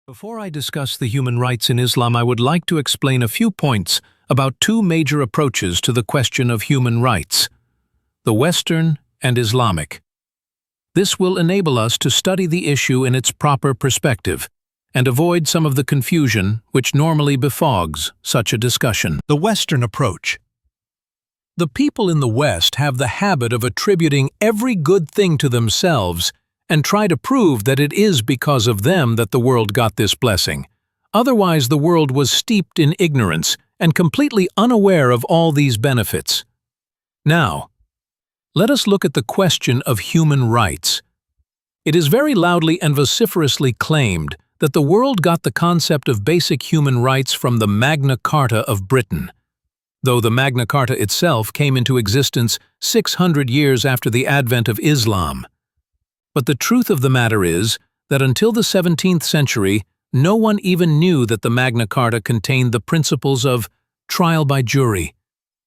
Before I discuss the human rights in Islam, I would like to explain a few points about two major approaches to the question of human rights: the Western and Islamic. This will enable us to study the issue in its proper perspective and avoid some of the confusion which normally befogs such a discussion. The Western approach. The people in the West have the habit of attributing every good thing to themselves and try to prove that it is because of them that the world got this blessing. Otherwise, the world was steeped in ignorance and completely unaware of all these benefits. Now, let us look at the question of human rights. It is very loudly and vociferously claimed that the world got the concept of basic human rights from the Magna Carta of Britain, though the Magna Carta itself came into existence 600 years after the advent of Islam. But the truth of the matter is that until the 17th century, no one even knew that the Magna Carta contained the principles of trial by jury,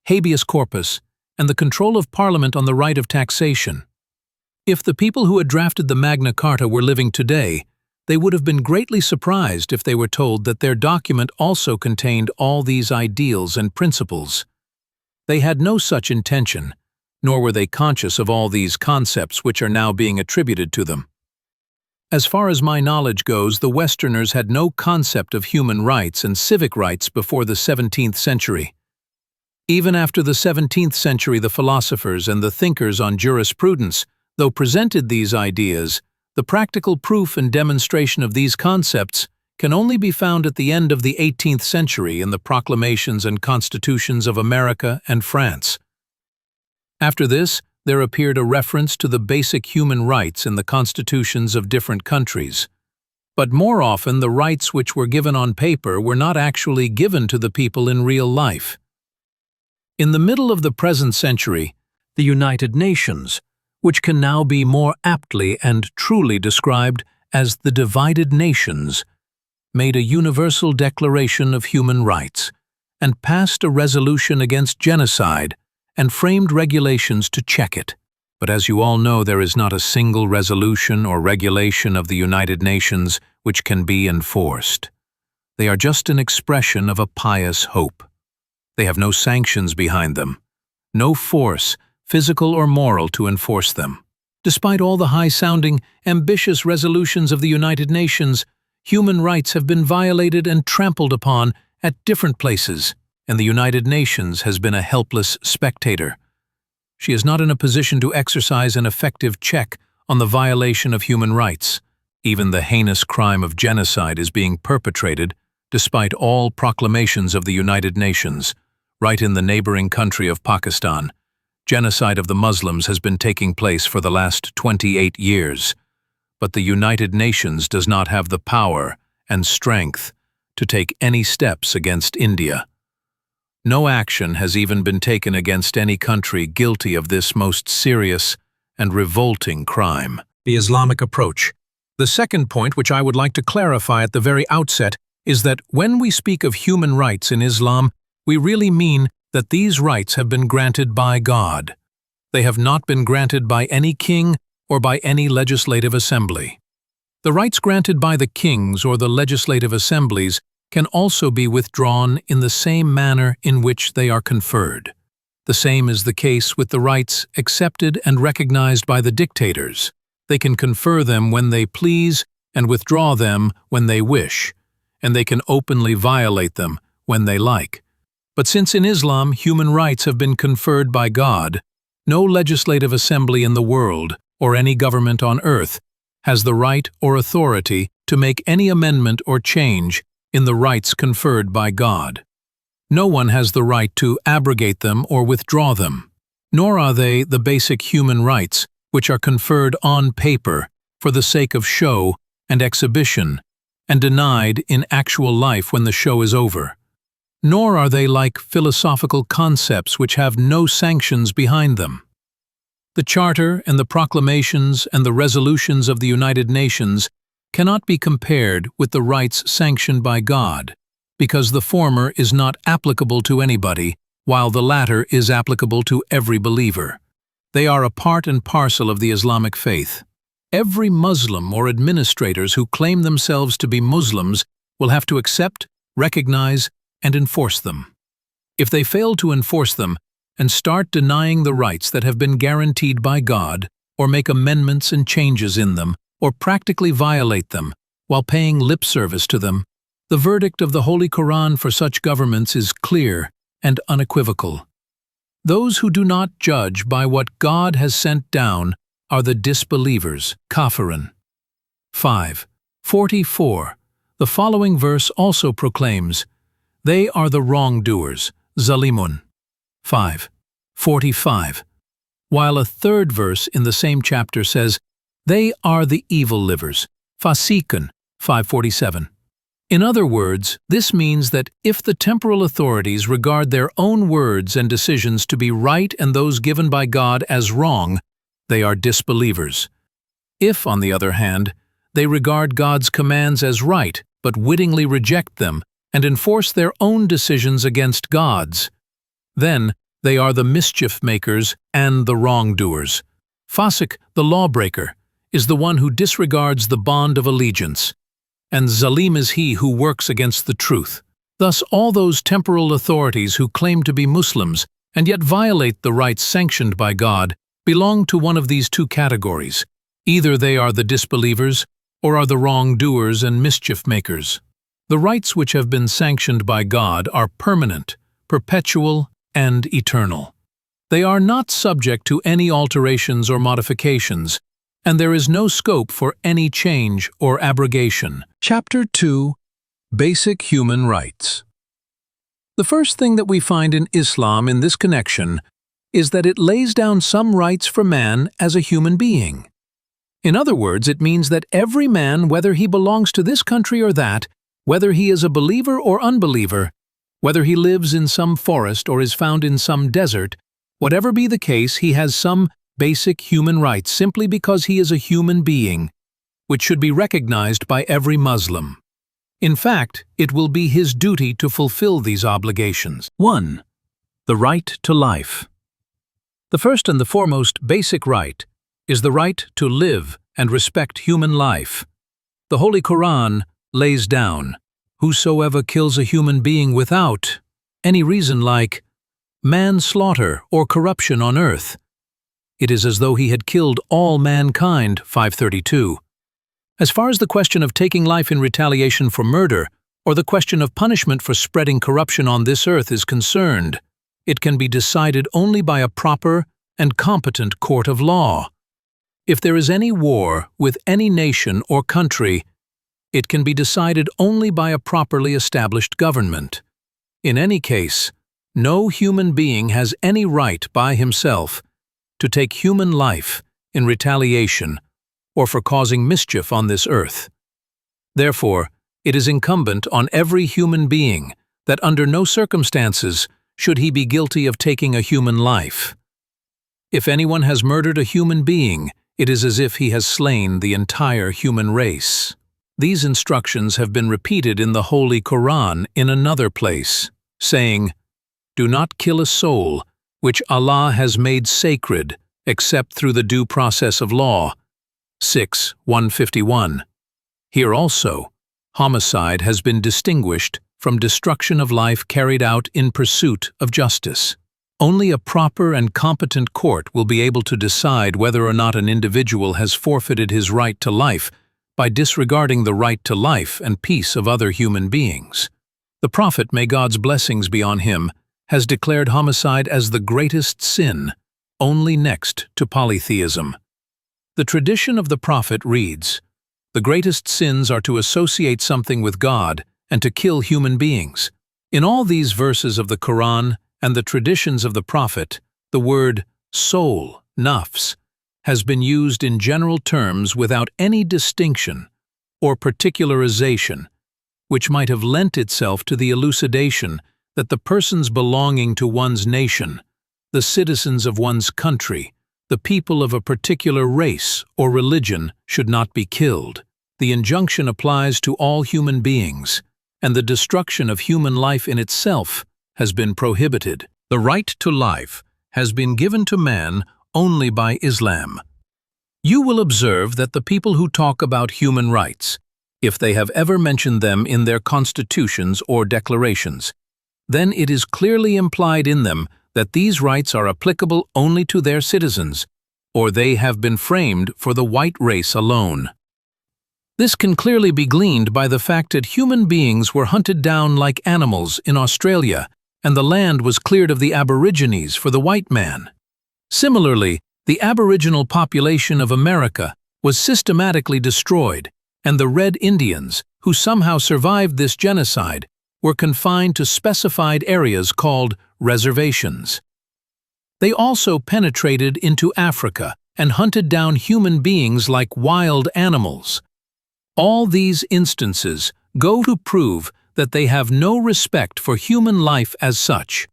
habeas corpus, and the control of Parliament on the right of taxation. If the people who had drafted the Magna Carta were living today, they would have been greatly surprised if they were told that their document also contained all these ideals and principles. They had no such intention, nor were they conscious of all these concepts which are now being attributed to them. As far as my knowledge goes, the Westerners had no concept of human rights and civic rights before the 17th century. Even after the 17th century, the philosophers and the thinkers on jurisprudence, though presented these ideas, the practical proof and demonstration of these concepts can only be found at the end of the 18th century in the proclamations and constitutions of America and France. After this, there appeared a reference to the basic human rights in the constitutions of different countries. But more often, the rights which were given on paper were not actually given to the people in real life. In the middle of the present century, the United Nations, which can now be more aptly and truly described as the divided nations, made a universal declaration of human rights and passed a resolution against genocide and framed regulations to check it. But as you all know, there is not a single resolution or regulation of the United Nations which can be enforced. They are just an expression of a pious hope. They have no sanctions behind them, no force, physical or moral, to enforce them. Despite all the high-sounding, ambitious resolutions of the United Nations, human rights have been violated and trampled upon at different places, and the United Nations has been a helpless spectator. She is not in a position to exercise an effective check on the violation of human rights. Even the heinous crime of genocide is being perpetrated, despite all proclamations of the United Nations. Right in the neighboring country of Pakistan, genocide of the Muslims has been taking place for the last 28 years. But the United Nations does not have the power and strength to take any steps against India. No action has even been taken against any country guilty of this most serious and revolting crime. The Islamic approach. The second point which I would like to clarify at the very outset is that when we speak of human rights in Islam, we really mean that these rights have been granted by God. They have not been granted by any king or by any legislative assembly. The rights granted by the kings or the legislative assemblies can also be withdrawn in the same manner in which they are conferred. The same is the case with the rights accepted and recognized by the dictators. They can confer them when they please and withdraw them when they wish, and they can openly violate them when they like. But since in Islam human rights have been conferred by God, no legislative assembly in the world or any government on earth has the right or authority to make any amendment or change in the rights conferred by God. No one has the right to abrogate them or withdraw them, nor are they the basic human rights which are conferred on paper for the sake of show and exhibition and denied in actual life when the show is over. Nor are they like philosophical concepts which have no sanctions behind them. The Charter and the proclamations and the resolutions of the United Nations cannot be compared with the rights sanctioned by God, because the former is not applicable to anybody, while the latter is applicable to every believer. They are a part and parcel of the Islamic faith. every Muslim or administrators who claim themselves to be Muslims will have to accept, recognize, and enforce them. If they fail to enforce them and start denying the rights that have been guaranteed by God, or make amendments and changes in them, or practically violate them while paying lip service to them, the verdict of the Holy Quran for such governments is clear and unequivocal. Those who do not judge by what God has sent down are the disbelievers, kafirin. 5:44. The following verse also proclaims, "They are the wrongdoers, zalimun." 5:45. While a third verse in the same chapter says, "They are the evil livers," fasikun. 5:47. In other words, this means that if the temporal authorities regard their own words and decisions to be right and those given by God as wrong, they are disbelievers. If, on the other hand, they regard God's commands as right but wittingly reject them and enforce their own decisions against God's, then they are the mischief makers and the wrongdoers. Fasik, the lawbreaker, is the one who disregards the bond of allegiance, and Zalim is he who works against the truth. Thus, all those temporal authorities who claim to be Muslims and yet violate the rights sanctioned by God belong to one of these two categories. Either they are the disbelievers or are the wrongdoers and mischief makers. The rights which have been sanctioned by God are permanent, perpetual, and eternal. They are not subject to any alterations or modifications, and there is no scope for any change or abrogation. Chapter 2: Basic Human Rights. The first thing that we find in Islam in this connection is that it lays down some rights for man as a human being. In other words, it means that every man, whether he belongs to this country or that, whether he is a believer or unbeliever, whether he lives in some forest or is found in some desert, whatever be the case, he has some basic human rights simply because he is a human being, which should be recognized by every Muslim. In fact, it will be his duty to fulfill these obligations. 1. The right to life. The first and the foremost basic right is the right to live and respect human life. The Holy Quran lays down, "Whosoever kills a human being without any reason like manslaughter or corruption on earth, it is as though he had killed all mankind." 532. As far as the question of taking life in retaliation for murder, or the question of punishment for spreading corruption on this earth is concerned, it can be decided only by a proper and competent court of law. If there is any war with any nation or country, it can be decided only by a properly established government. In any case, no human being has any right by himself to take human life in retaliation or for causing mischief on this earth. Therefore, it is incumbent on every human being that under no circumstances should he be guilty of taking a human life. If anyone has murdered a human being, it is as if he has slain the entire human race. These instructions have been repeated in the Holy Quran in another place, saying, "Do not kill a soul which Allah has made sacred except through the due process of law." 6:151. Here also, homicide has been distinguished from destruction of life carried out in pursuit of justice. Only a proper and competent court will be able to decide whether or not an individual has forfeited his right to life by disregarding the right to life and peace of other human beings. The Prophet, may God's blessings be on him, has declared homicide as the greatest sin, only next to polytheism. The tradition of the Prophet reads, "The greatest sins are to associate something with God and to kill human beings." In all these verses of the Quran and the traditions of the Prophet, the word soul, nafs, has been used in general terms without any distinction or particularization, which might have lent itself to the elucidation that the persons belonging to one's nation, the citizens of one's country, the people of a particular race or religion should not be killed. The injunction applies to all human beings, and the destruction of human life in itself has been prohibited. The right to life has been given to man only by Islam. you will observe that the people who talk about human rights, if they have ever mentioned them in their constitutions or declarations, then it is clearly implied in them that these rights are applicable only to their citizens, or they have been framed for the white race alone. This can clearly be gleaned by the fact that human beings were hunted down like animals in Australia, and the land was cleared of the Aborigines for the white man. Similarly, the Aboriginal population of America was systematically destroyed, and the Red Indians, who somehow survived this genocide, were confined to specified areas called reservations. They also penetrated into Africa and hunted down human beings like wild animals. All these instances go to prove that they have no respect for human life as such,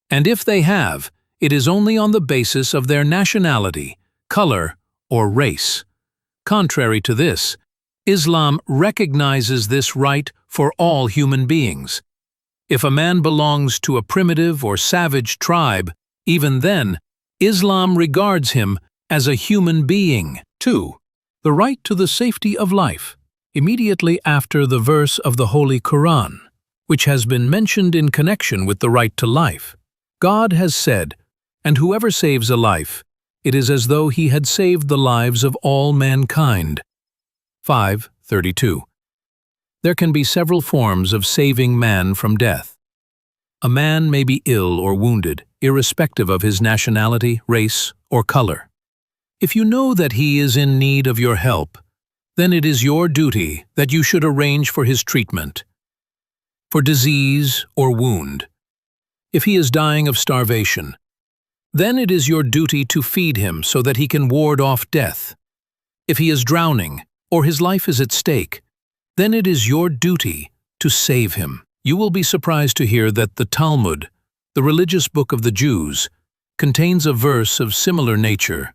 and if they have, it is only on the basis of their nationality, color, or race. Contrary to this, Islam recognizes this right for all human beings. If a man belongs to a primitive or savage tribe, even then, Islam regards him as a human being. 2. The right to the safety of life. Immediately after the verse of the Holy Quran, which has been mentioned in connection with the right to life, God has said, "And whoever saves a life, it is as though he had saved the lives of all mankind." 5:32. There can be several forms of saving man from death. A man may be ill or wounded, irrespective of his nationality, race, or color. If you know that he is in need of your help, then it is your duty that you should arrange for his treatment. For disease or wound, if he is dying of starvation, then it is your duty to feed him so that he can ward off death. If he is drowning or his life is at stake, then it is your duty to save him. You will be surprised to hear that the Talmud, the religious book of the Jews, contains a verse of similar nature,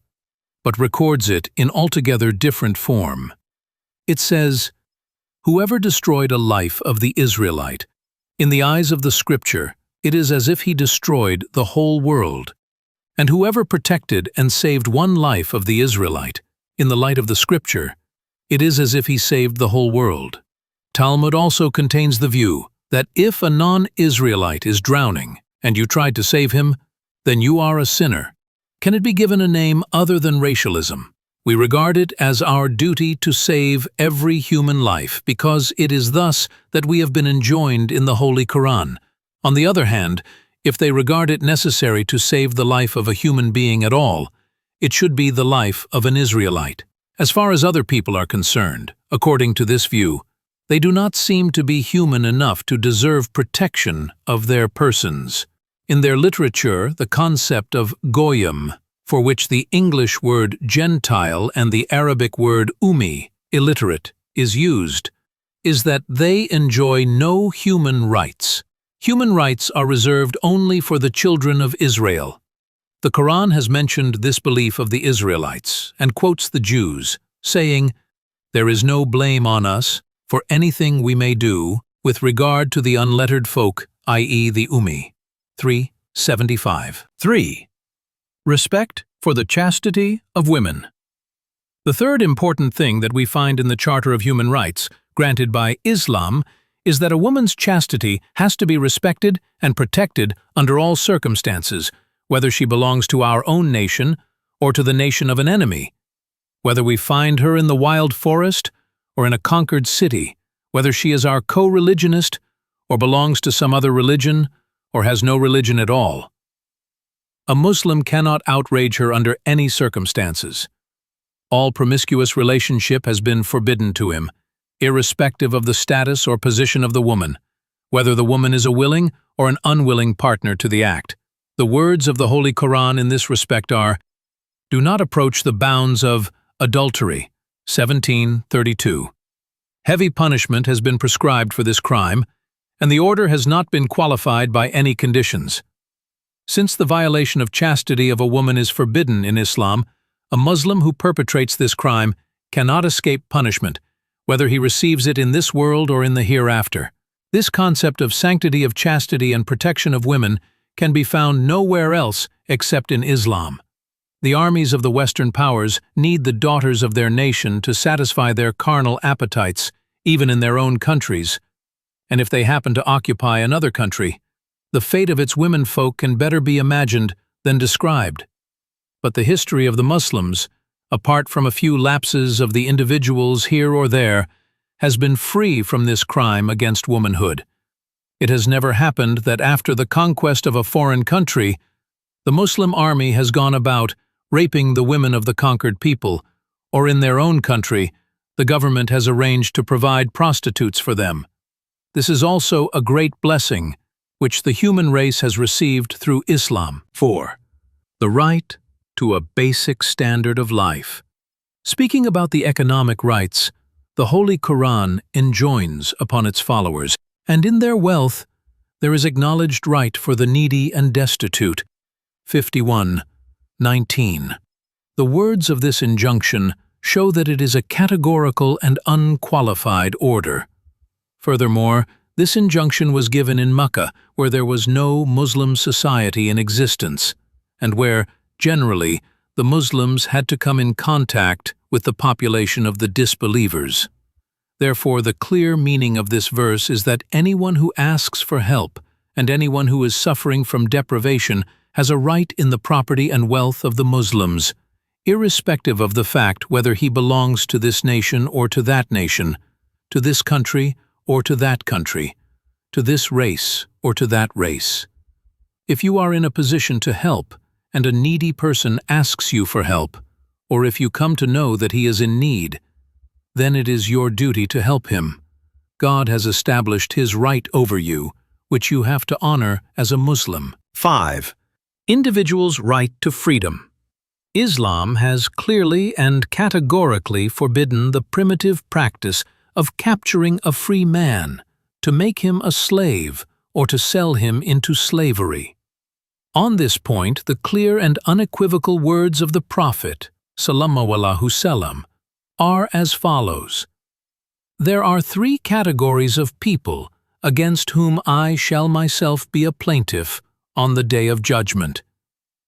but records it in altogether different form. It says, "Whoever destroyed a life of the Israelite, in the eyes of the Scripture, it is as if he destroyed the whole world. And whoever protected and saved one life of the Israelite, in the light of the Scripture, it is as if he saved the whole world." Talmud also contains the view that if a non-Israelite is drowning and you tried to save him, then you are a sinner. Can it be given a name other than racialism? We regard it as our duty to save every human life because it is thus that we have been enjoined in the Holy Quran. On the other hand, if they regard it necessary to save the life of a human being at all, it should be the life of an Israelite. As far as other people are concerned, according to this view, they do not seem to be human enough to deserve protection of their persons. In their literature, the concept of goyim, for which the English word Gentile and the Arabic word ummi, illiterate, is used, is that they enjoy no human rights. Human rights are reserved only for the children of Israel. The Quran has mentioned this belief of the Israelites and quotes the Jews, saying, "There is no blame on us for anything we may do with regard to the unlettered folk, i.e. the ummi." 3:75. 3. Respect for the chastity of women. The third important thing that we find in the Charter of Human Rights, granted by Islam, is that a woman's chastity has to be respected and protected under all circumstances, whether she belongs to our own nation or to the nation of an enemy, whether we find her in the wild forest or in a conquered city, whether she is our co-religionist or belongs to some other religion or has no religion at all. A Muslim cannot outrage her under any circumstances. All promiscuous relationship has been forbidden to him, irrespective of the status or position of the woman, whether the woman is a willing or an unwilling partner to the act. The words of the Holy Quran in this respect are, "Do not approach the bounds of adultery." 17:32. Heavy punishment has been prescribed for this crime, and the order has not been qualified by any conditions. Since the violation of chastity of a woman is forbidden in Islam, a Muslim who perpetrates this crime cannot escape punishment, whether he receives it in this world or in the hereafter. This concept of sanctity of chastity and protection of women can be found nowhere else except in Islam. The armies of the Western powers need the daughters of their nation to satisfy their carnal appetites, even in their own countries. And if they happen to occupy another country, the fate of its womenfolk can better be imagined than described. But the history of the Muslims, apart from a few lapses of the individuals here or there, has been free from this crime against womanhood. It has never happened that after the conquest of a foreign country, the Muslim army has gone about raping the women of the conquered people, or in their own country, the government has arranged to provide prostitutes for them. This is also a great blessing, which the human race has received through Islam. 4. The right to a basic standard of life. Speaking about the economic rights, the Holy Quran enjoins upon its followers, and in their wealth there is acknowledged right for the needy and destitute. 51:19. The words of this injunction show that it is a categorical and unqualified order. Furthermore, this injunction was given in Mecca, where there was no Muslim society in existence, and where, generally, the Muslims had to come in contact with the population of the disbelievers. Therefore, the clear meaning of this verse is that anyone who asks for help and anyone who is suffering from deprivation has a right in the property and wealth of the Muslims, irrespective of the fact whether he belongs to this nation or to that nation, to this country or to that country, to this race or to that race. If you are in a position to help and a needy person asks you for help, or if you come to know that he is in need, then it is your duty to help him. God has established his right over you, which you have to honor as a Muslim. 5. Individuals' right to freedom. Islam has clearly and categorically forbidden the primitive practice of capturing a free man to make him a slave or to sell him into slavery. On this point, the clear and unequivocal words of the Prophet, sallallahu alaihi wasallam, are as follows: There are 3 categories of people against whom I shall myself be a plaintiff on the day of judgment.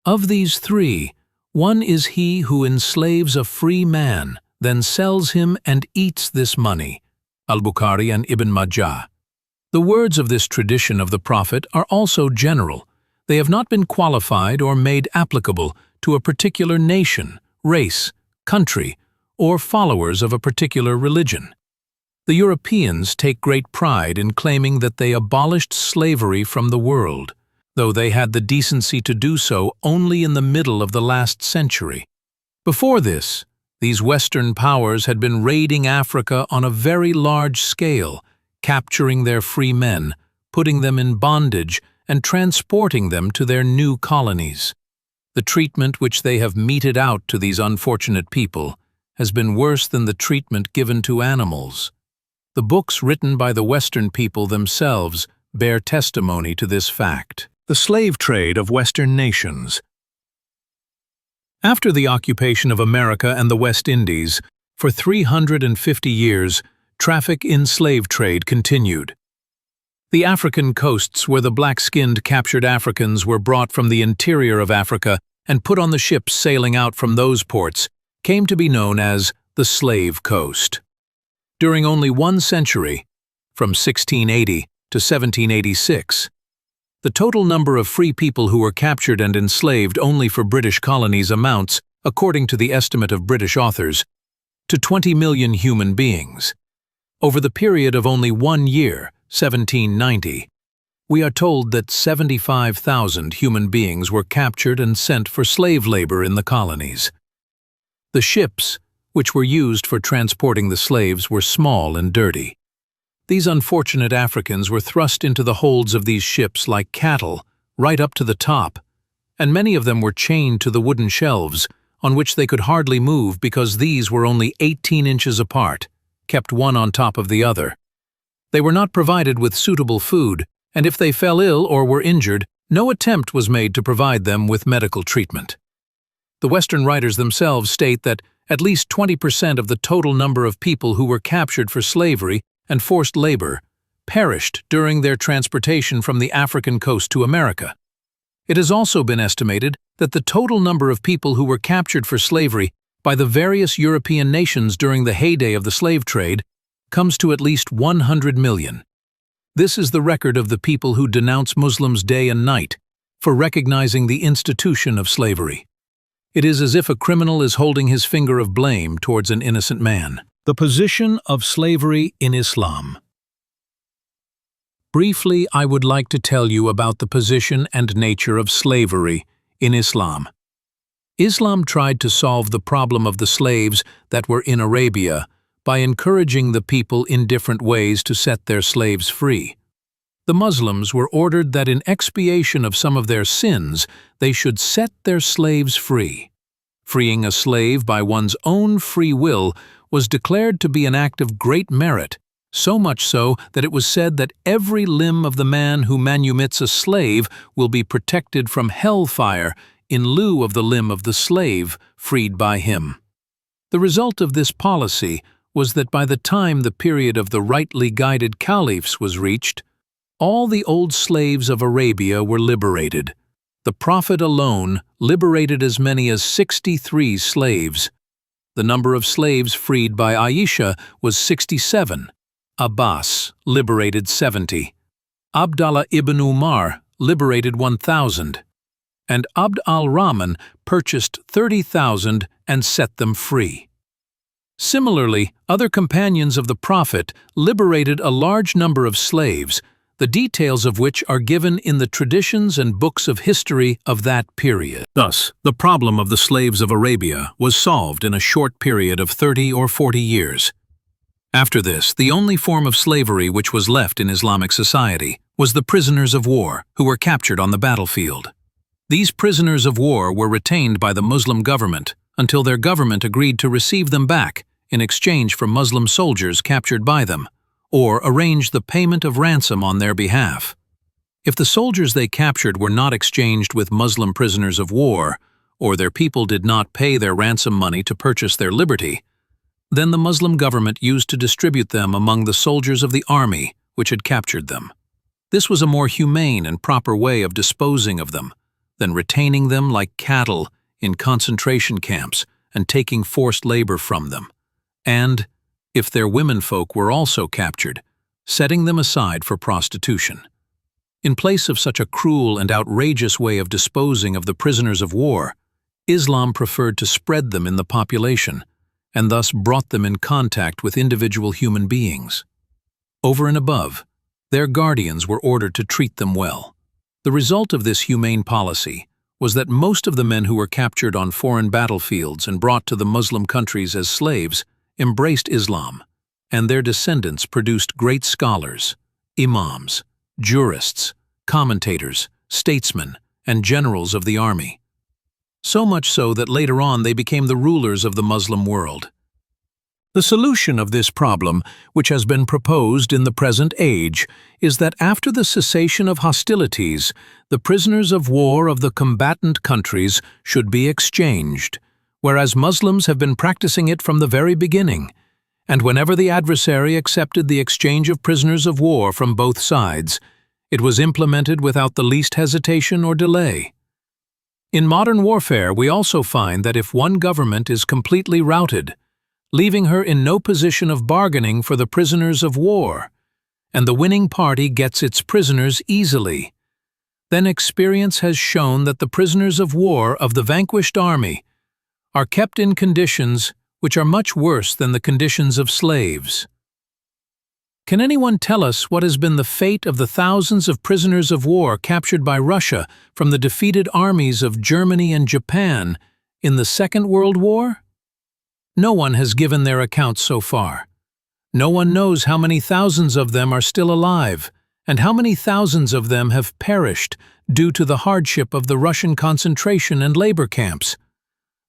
Of these 3, one is he who enslaves a free man, then sells him and eats this money. Al-Bukhari and Ibn Majah. The words of this tradition of the Prophet are also general. They have not been qualified or made applicable to a particular nation, race, country, or followers of a particular religion. The Europeans take great pride in claiming that they abolished slavery from the world, though they had the decency to do so only in the middle of the last century. Before this, these Western powers had been raiding Africa on a very large scale, capturing their free men, putting them in bondage, and transporting them to their new colonies. The treatment which they have meted out to these unfortunate people has been worse than the treatment given to animals. The books written by the Western people themselves bear testimony to this fact. The slave trade of Western nations. After the occupation of America and the West Indies, for 350 years, traffic in slave trade continued. The African coasts where the black-skinned captured Africans were brought from the interior of Africa and put on the ships sailing out from those ports came to be known as the Slave Coast. During only 1 century, from 1680 to 1786, the total number of free people who were captured and enslaved only for British colonies amounts, according to the estimate of British authors, to 20 million human beings. Over the period of only 1 year, 1790, we are told that 75,000 human beings were captured and sent for slave labor in the colonies. The ships, which were used for transporting the slaves, were small and dirty. These unfortunate Africans were thrust into the holds of these ships like cattle, right up to the top, and many of them were chained to the wooden shelves, on which they could hardly move because these were only 18 inches apart, kept one on top of the other. They were not provided with suitable food, and if they fell ill or were injured, no attempt was made to provide them with medical treatment. The Western writers themselves state that at least 20% of the total number of people who were captured for slavery and forced labor perished during their transportation from the African coast to America. It has also been estimated that the total number of people who were captured for slavery by the various European nations during the heyday of the slave trade comes to at least 100 million. This is the record of the people who denounce Muslims day and night for recognizing the institution of slavery. It is as if a criminal is holding his finger of blame towards an innocent man. The position of slavery in Islam. Briefly, I would like to tell you about the position and nature of slavery in Islam. Islam tried to solve the problem of the slaves that were in Arabia by encouraging the people in different ways to set their slaves free. The Muslims were ordered that in expiation of some of their sins, they should set their slaves free. Freeing a slave by one's own free will was declared to be an act of great merit, so much so that it was said that every limb of the man who manumits a slave will be protected from hellfire in lieu of the limb of the slave freed by him. The result of this policy was that by the time the period of the rightly guided caliphs was reached, all the old slaves of Arabia were liberated. The Prophet alone liberated as many as 63 slaves. The number of slaves freed by Aisha was 67. Abbas liberated 70. Abdallah ibn Umar liberated 1,000. And Abd al-Rahman purchased 30,000 and set them free. Similarly, other companions of the Prophet liberated a large number of slaves, the details of which are given in the traditions and books of history of that period. Thus, the problem of the slaves of Arabia was solved in a short period of 30 or 40 years. After this, the only form of slavery which was left in Islamic society was the prisoners of war who were captured on the battlefield. These prisoners of war were retained by the Muslim government until their government agreed to receive them back in exchange for Muslim soldiers captured by them, or arrange the payment of ransom on their behalf. If the soldiers they captured were not exchanged with Muslim prisoners of war, or their people did not pay their ransom money to purchase their liberty, then the Muslim government used to distribute them among the soldiers of the army which had captured them. This was a more humane and proper way of disposing of them than retaining them like cattle in concentration camps and taking forced labor from them, and, if their womenfolk were also captured, setting them aside for prostitution. In place of such a cruel and outrageous way of disposing of the prisoners of war, Islam preferred to spread them in the population, and thus brought them in contact with individual human beings. Over and above, their guardians were ordered to treat them well. The result of this humane policy was that most of the men who were captured on foreign battlefields and brought to the Muslim countries as slaves embraced Islam, and their descendants produced great scholars, imams, jurists, commentators, statesmen, and generals of the army. So much so that later on they became the rulers of the Muslim world. The solution of this problem, which has been proposed in the present age, is that after the cessation of hostilities, the prisoners of war of the combatant countries should be exchanged, whereas Muslims have been practicing it from the very beginning, and whenever the adversary accepted the exchange of prisoners of war from both sides, it was implemented without the least hesitation or delay. In modern warfare, we also find that if one government is completely routed, leaving her in no position of bargaining for the prisoners of war, and the winning party gets its prisoners easily, then experience has shown that the prisoners of war of the vanquished army are kept in conditions which are much worse than the conditions of slaves. Can anyone tell us what has been the fate of the thousands of prisoners of war captured by Russia from the defeated armies of Germany and Japan in the Second World War? No one has given their accounts so far. No one knows how many thousands of them are still alive, and how many thousands of them have perished due to the hardship of the Russian concentration and labor camps.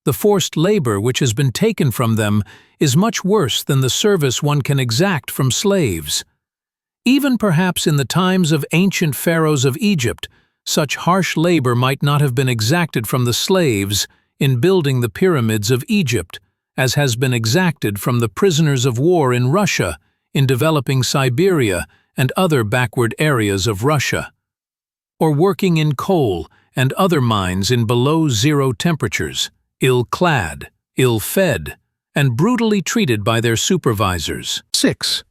The forced labor which has been taken from them is much worse than the service one can exact from slaves. Even perhaps in the times of ancient pharaohs of Egypt, such harsh labor might not have been exacted from the slaves in building the pyramids of Egypt, as has been exacted from the prisoners of war in Russia in developing Siberia and other backward areas of Russia. or working in coal and other mines in below-zero temperatures, ill-clad, ill-fed, and brutally treated by their supervisors. 6.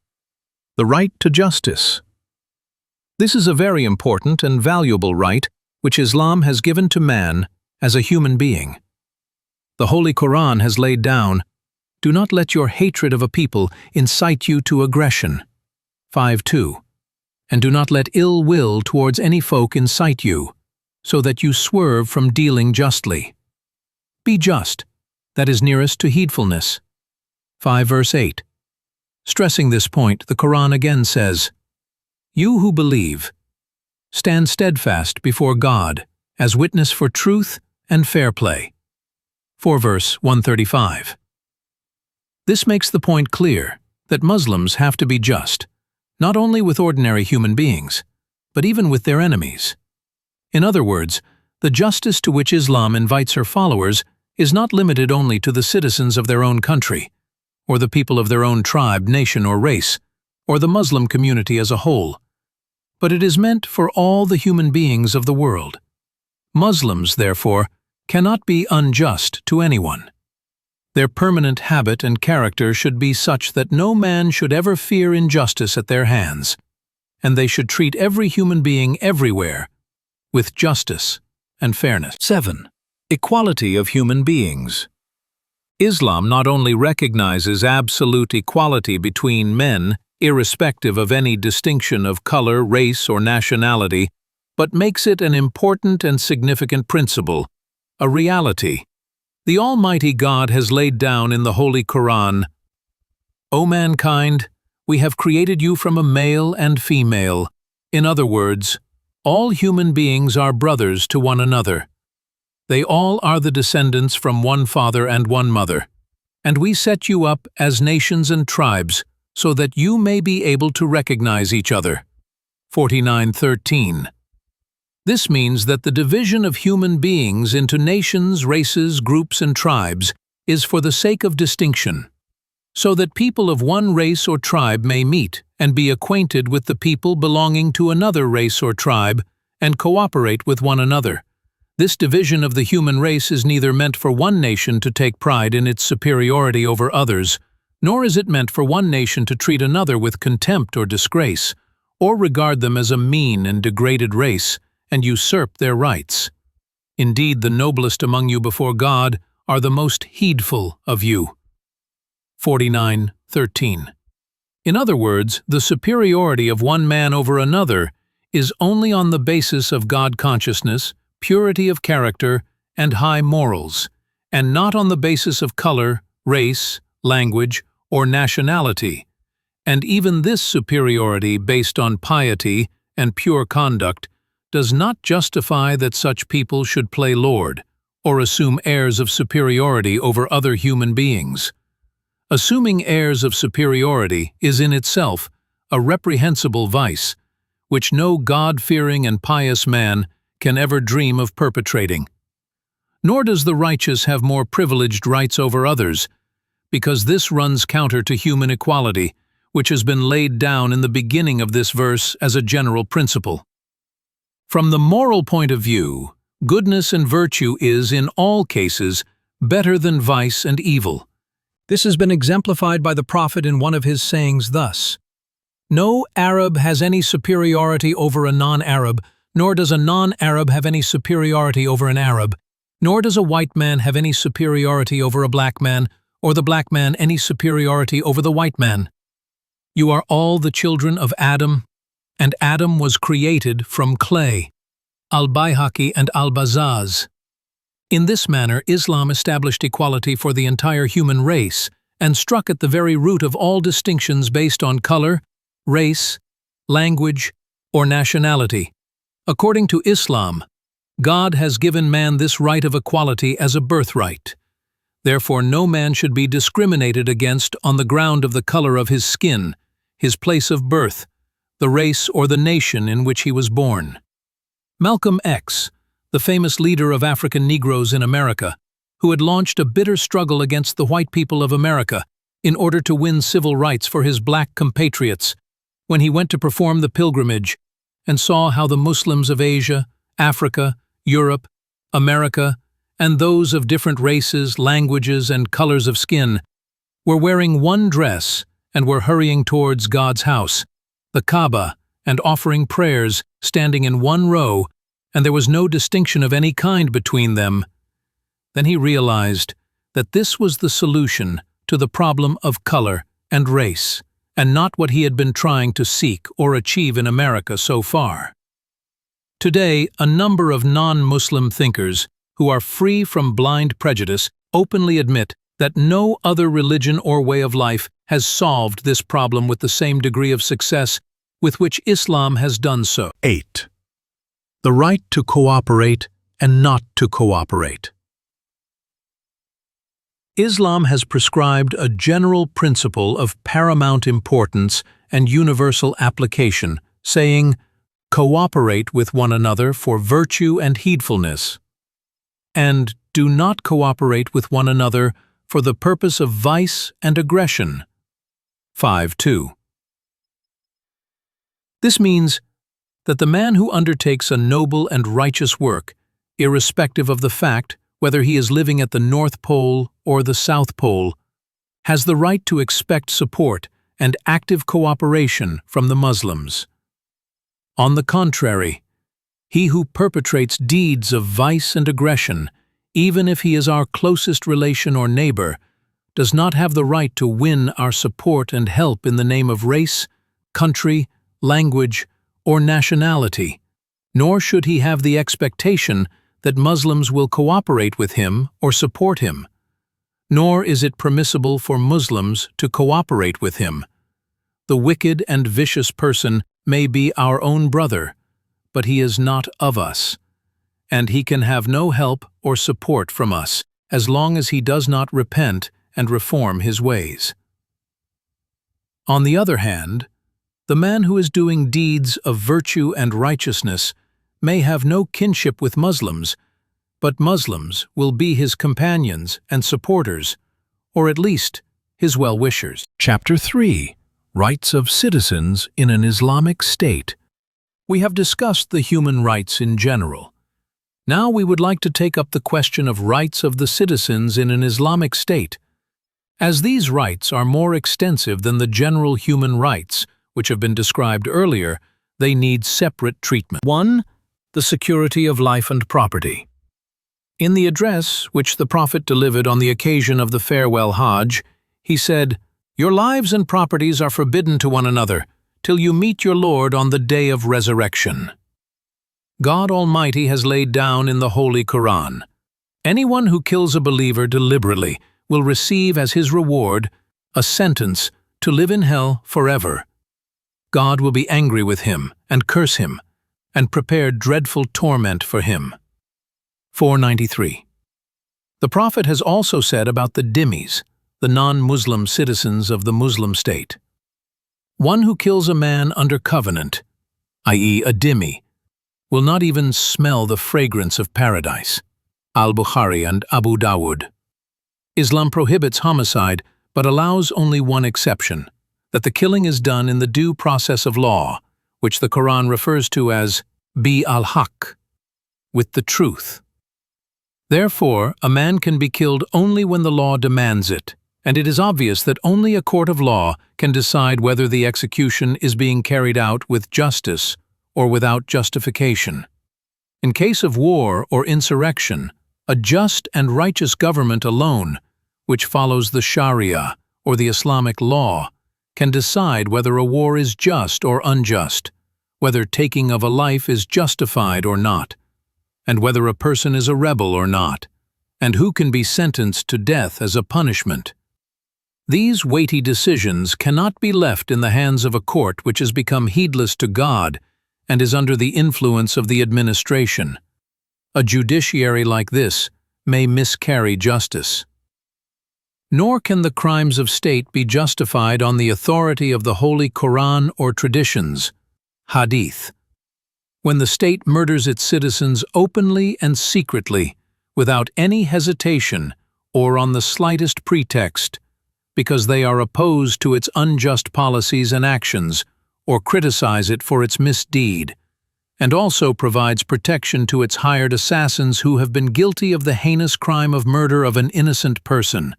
The right to justice. This is a very important and valuable right which Islam has given to man as a human being. The Holy Quran has laid down, "Do not let your hatred of a people incite you to aggression." 5:2. And do not let ill will towards any folk incite you, so that you swerve from dealing justly. Be just, that is nearest to heedfulness. 5 verse 8. Stressing this point, the Quran again says, "You who believe, stand steadfast before God as witness for truth and fair play." 4 verse 135. This makes the point clear that Muslims have to be just, not only with ordinary human beings, but even with their enemies. In other words, the justice to which Islam invites her followers is not limited only to the citizens of their own country, or the people of their own tribe, nation, or race, or the Muslim community as a whole, but it is meant for all the human beings of the world. Muslims, therefore, cannot be unjust to anyone. Their permanent habit and character should be such that no man should ever fear injustice at their hands, and they should treat every human being everywhere with justice and fairness. 7. Equality of human beings. Islam not only recognizes absolute equality between men, irrespective of any distinction of color, race, or nationality, but makes it an important and significant principle, a reality. The Almighty God has laid down in the Holy Quran, "O mankind, we have created you from a male and female." In other words, all human beings are brothers to one another. They all are the descendants from one father and one mother. And we set you up as nations and tribes so that you may be able to recognize each other. 49:13. This means that the division of human beings into nations, races, groups, and tribes is for the sake of distinction, so that people of one race or tribe may meet and be acquainted with the people belonging to another race or tribe and cooperate with one another. This division of the human race is neither meant for one nation to take pride in its superiority over others, nor is it meant for one nation to treat another with contempt or disgrace, or regard them as a mean and degraded race, and usurp their rights. Indeed, the noblest among you before God are the most heedful of you. 49:13. In other words, the superiority of one man over another is only on the basis of God consciousness, purity of character, and high morals, and not on the basis of color, race, language, or nationality. And even this superiority based on piety and pure conduct does not justify that such people should play Lord or assume airs of superiority over other human beings. Assuming airs of superiority is in itself a reprehensible vice, which no God-fearing and pious man can ever dream of perpetrating. Nor does the righteous have more privileged rights over others, because this runs counter to human equality, which has been laid down in the beginning of this verse as a general principle. From the moral point of view, goodness and virtue is, in all cases, better than vice and evil. This has been exemplified by the Prophet in one of his sayings thus: "No Arab has any superiority over a non-Arab, nor does a non-Arab have any superiority over an Arab, nor does a white man have any superiority over a black man, or the black man any superiority over the white man. You are all the children of Adam, and Adam was created from clay." Al-Bayhaqi and Al-Bazzaz. In this manner, Islam established equality for the entire human race and struck at the very root of all distinctions based on color, race, language, or nationality. According to Islam, God has given man this right of equality as a birthright. Therefore, no man should be discriminated against on the ground of the color of his skin, his place of birth, the race or the nation in which he was born. Malcolm X, the famous leader of African Negroes in America, who had launched a bitter struggle against the white people of America in order to win civil rights for his black compatriots, when he went to perform the pilgrimage and saw how the Muslims of Asia, Africa, Europe, America, and those of different races, languages, and colors of skin were wearing one dress and were hurrying towards God's house, the Kaaba, and offering prayers, standing in one row, and there was no distinction of any kind between them. Then he realized that this was the solution to the problem of color and race, and not what he had been trying to seek or achieve in America so far. Today, a number of non-Muslim thinkers who are free from blind prejudice openly admit that no other religion or way of life has solved this problem with the same degree of success with which Islam has done so. 8. The right to cooperate and not to cooperate. Islam has prescribed a general principle of paramount importance and universal application, saying, "Cooperate with one another for virtue and heedfulness," and "Do not cooperate with one another for the purpose of vice and aggression." 5:2. This means that the man who undertakes a noble and righteous work, irrespective of the fact whether he is living at the North Pole or the South Pole, has the right to expect support and active cooperation from the Muslims. On the contrary, he who perpetrates deeds of vice and aggression, even if he is our closest relation or neighbor, does not have the right to win our support and help in the name of race, country, language, or nationality, nor should he have the expectation that Muslims will cooperate with him or support him. Nor is it permissible for Muslims to cooperate with him. The wicked and vicious person may be our own brother, but he is not of us, and he can have no help or support from us as long as he does not repent and reform his ways. On the other hand, the man who is doing deeds of virtue and righteousness may have no kinship with Muslims, but Muslims will be his companions and supporters, or at least his well-wishers. Chapter 3. Rights of Citizens in an Islamic State. We have discussed the human rights in general. Now we would like to take up the question of rights of the citizens in an Islamic state. As these rights are more extensive than the general human rights, which have been described earlier, they need separate treatment. 1. The security of life and property. In the address which the Prophet delivered on the occasion of the farewell Hajj, he said, "Your lives and properties are forbidden to one another, till you meet your Lord on the day of resurrection." God Almighty has laid down in the Holy Quran, "Anyone who kills a believer deliberately will receive as his reward a sentence to live in hell forever. God will be angry with him and curse him, and prepare dreadful torment for him." 493. The Prophet has also said about the dhimmis, the non-Muslim citizens of the Muslim state, "One who kills a man under covenant, i.e. a dhimmi, will not even smell the fragrance of paradise." Al-Bukhari and Abu Dawud. Islam prohibits homicide, but allows only one exception, that the killing is done in the due process of law, which the Quran refers to as bi al-haq, with the truth. Therefore, a man can be killed only when the law demands it, and it is obvious that only a court of law can decide whether the execution is being carried out with justice or without justification. In case of war or insurrection, a just and righteous government alone, which follows the Sharia or the Islamic law, can decide whether a war is just or unjust, whether taking of a life is justified or not, and whether a person is a rebel or not, and who can be sentenced to death as a punishment. These weighty decisions cannot be left in the hands of a court which has become heedless to God and is under the influence of the administration. A judiciary like this may miscarry justice. Nor can the crimes of state be justified on the authority of the Holy Quran or traditions, hadith. When the state murders its citizens openly and secretly, without any hesitation or on the slightest pretext, because they are opposed to its unjust policies and actions, or criticize it for its misdeed, and also provides protection to its hired assassins who have been guilty of the heinous crime of murder of an innocent person,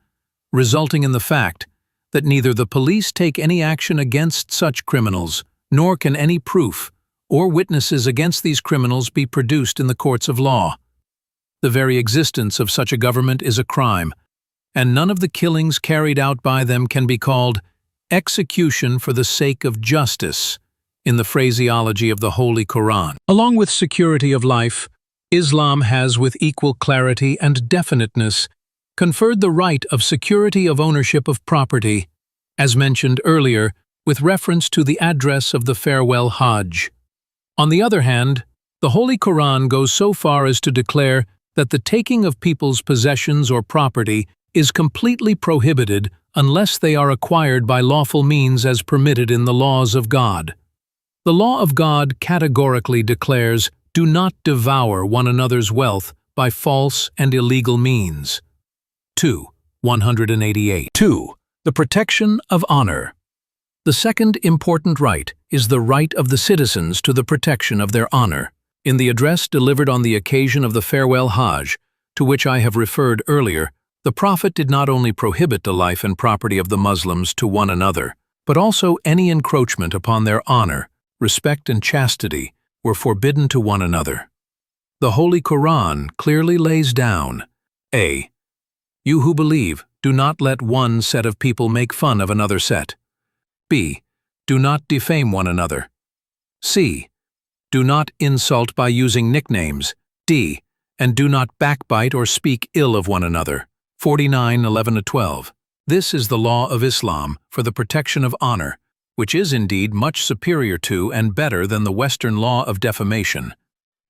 resulting in the fact that neither the police take any action against such criminals, nor can any proof or witnesses against these criminals be produced in the courts of law. The very existence of such a government is a crime, and none of the killings carried out by them can be called execution for the sake of justice, in the phraseology of the Holy Quran. Along with security of life, Islam has, with equal clarity and definiteness, conferred the right of security of ownership of property, as mentioned earlier, with reference to the address of the farewell Hajj. On the other hand, the Holy Quran goes so far as to declare that the taking of people's possessions or property is completely prohibited unless they are acquired by lawful means as permitted in the laws of God. The law of God categorically declares, "Do not devour one another's wealth by false and illegal means." 188. 2. The protection of honor. The second important right is the right of the citizens to the protection of their honor. In the address delivered on the occasion of the farewell Hajj, to which I have referred earlier, the Prophet did not only prohibit the life and property of the Muslims to one another, but also any encroachment upon their honor, respect and chastity were forbidden to one another. The Holy Quran clearly lays down, A. You who believe, do not let one set of people make fun of another set. B. Do not defame one another. C. Do not insult by using nicknames. D. And do not backbite or speak ill of one another. 49:11-12. This is the law of Islam for the protection of honor, which is indeed much superior to and better than the Western law of defamation.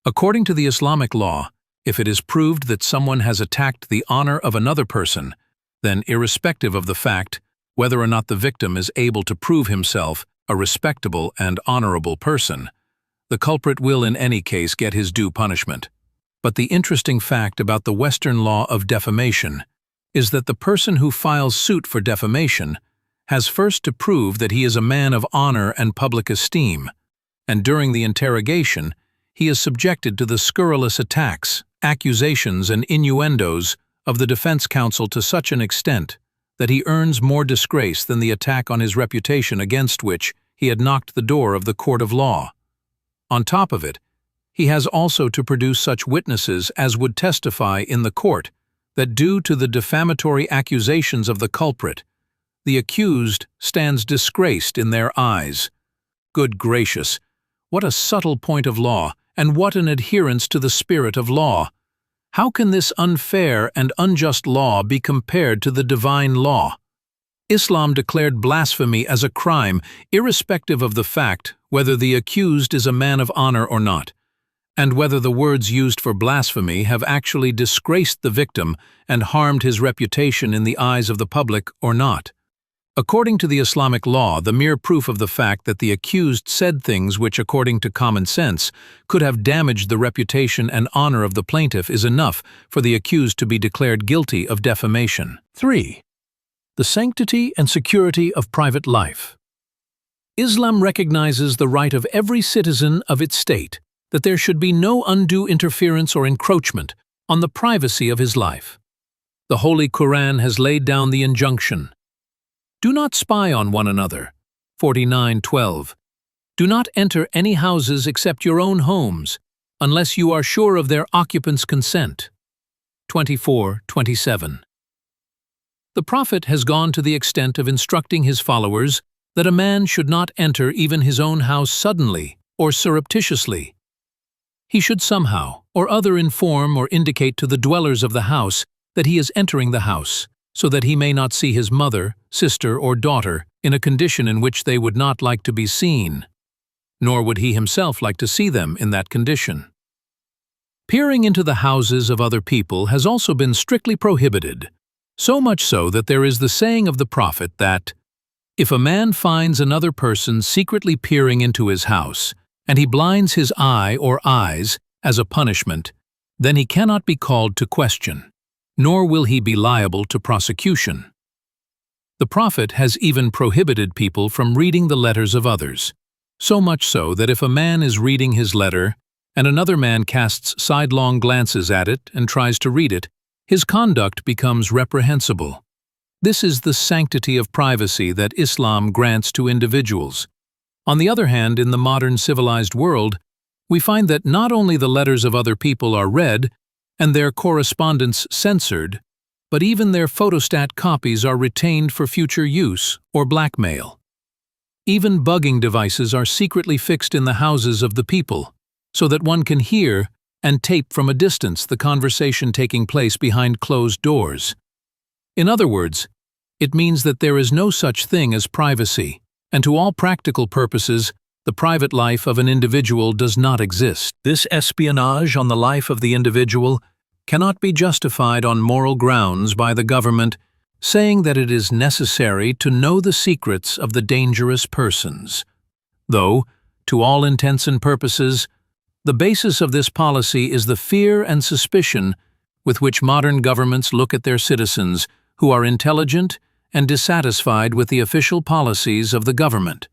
According to the Islamic law, if it is proved that someone has attacked the honor of another person, then irrespective of the fact, whether or not the victim is able to prove himself a respectable and honorable person, the culprit will in any case get his due punishment. But the interesting fact about the Western law of defamation is that the person who files suit for defamation has first to prove that he is a man of honor and public esteem, and during the interrogation, he is subjected to the scurrilous attacks, accusations, and innuendos of the defense counsel to such an extent that he earns more disgrace than the attack on his reputation against which he had knocked the door of the court of law. On top of it, he has also to produce such witnesses as would testify in the court that due to the defamatory accusations of the culprit, the accused stands disgraced in their eyes. Good gracious, what a subtle point of law, and what an adherence to the spirit of law! How can this unfair and unjust law be compared to the divine law? Islam declared blasphemy as a crime, irrespective of the fact whether the accused is a man of honor or not, and whether the words used for blasphemy have actually disgraced the victim and harmed his reputation in the eyes of the public or not. According to the Islamic law, the mere proof of the fact that the accused said things which, according to common sense, could have damaged the reputation and honor of the plaintiff is enough for the accused to be declared guilty of defamation. 3. The sanctity and security of private life. Islam recognizes the right of every citizen of its state that there should be no undue interference or encroachment on the privacy of his life. The Holy Quran has laid down the injunction, "Do not spy on one another." 49:12. Do not enter any houses except your own homes, unless you are sure of their occupants' consent. 24:27. The Prophet has gone to the extent of instructing his followers that a man should not enter even his own house suddenly or surreptitiously. He should somehow or other inform or indicate to the dwellers of the house that he is entering the house, so that he may not see his mother, sister, or daughter in a condition in which they would not like to be seen, nor would he himself like to see them in that condition. Peering into the houses of other people has also been strictly prohibited, so much so that there is the saying of the Prophet that, if a man finds another person secretly peering into his house, and he blinds his eye or eyes as a punishment, then he cannot be called to question, nor will he be liable to prosecution. The Prophet has even prohibited people from reading the letters of others, So much so that if a man is reading his letter and another man casts sidelong glances at it and tries to read it, his conduct becomes reprehensible. This is the sanctity of privacy that Islam grants to individuals. On the other hand, in the modern civilized world, we find that not only the letters of other people are read and their correspondence censored, but even their photostat copies are retained for future use or blackmail. Even bugging devices are secretly fixed in the houses of the people, so that one can hear and tape from a distance the conversation taking place behind closed doors. In other words, it means that there is no such thing as privacy, and to all practical purposes, the private life of an individual does not exist. This espionage on the life of the individual cannot be justified on moral grounds by the government, saying that it is necessary to know the secrets of the dangerous persons. Though, to all intents and purposes, the basis of this policy is the fear and suspicion with which modern governments look at their citizens who are intelligent and dissatisfied with the official policies of the government.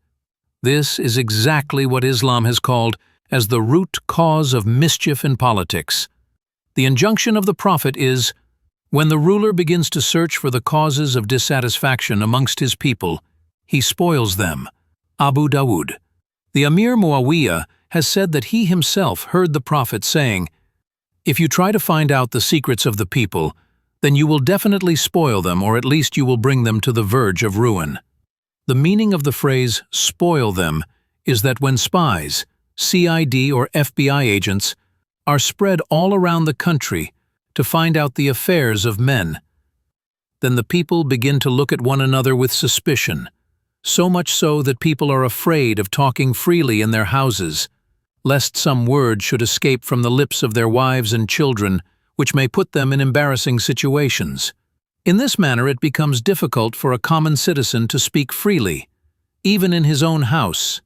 This is exactly what Islam has called as the root cause of mischief in politics. The injunction of the Prophet is, when the ruler begins to search for the causes of dissatisfaction amongst his people, he spoils them. Abu Dawud. The Amir Muawiyah has said that he himself heard the Prophet saying, "If you try to find out the secrets of the people, then you will definitely spoil them, or at least you will bring them to the verge of ruin." The meaning of the phrase "spoil them" is that when spies, CID or FBI agents, are spread all around the country to find out the affairs of men, then the people begin to look at one another with suspicion, so much so that people are afraid of talking freely in their houses, lest some word should escape from the lips of their wives and children, which may put them in embarrassing situations. In this manner, it becomes difficult for a common citizen to speak freely, even in his own house,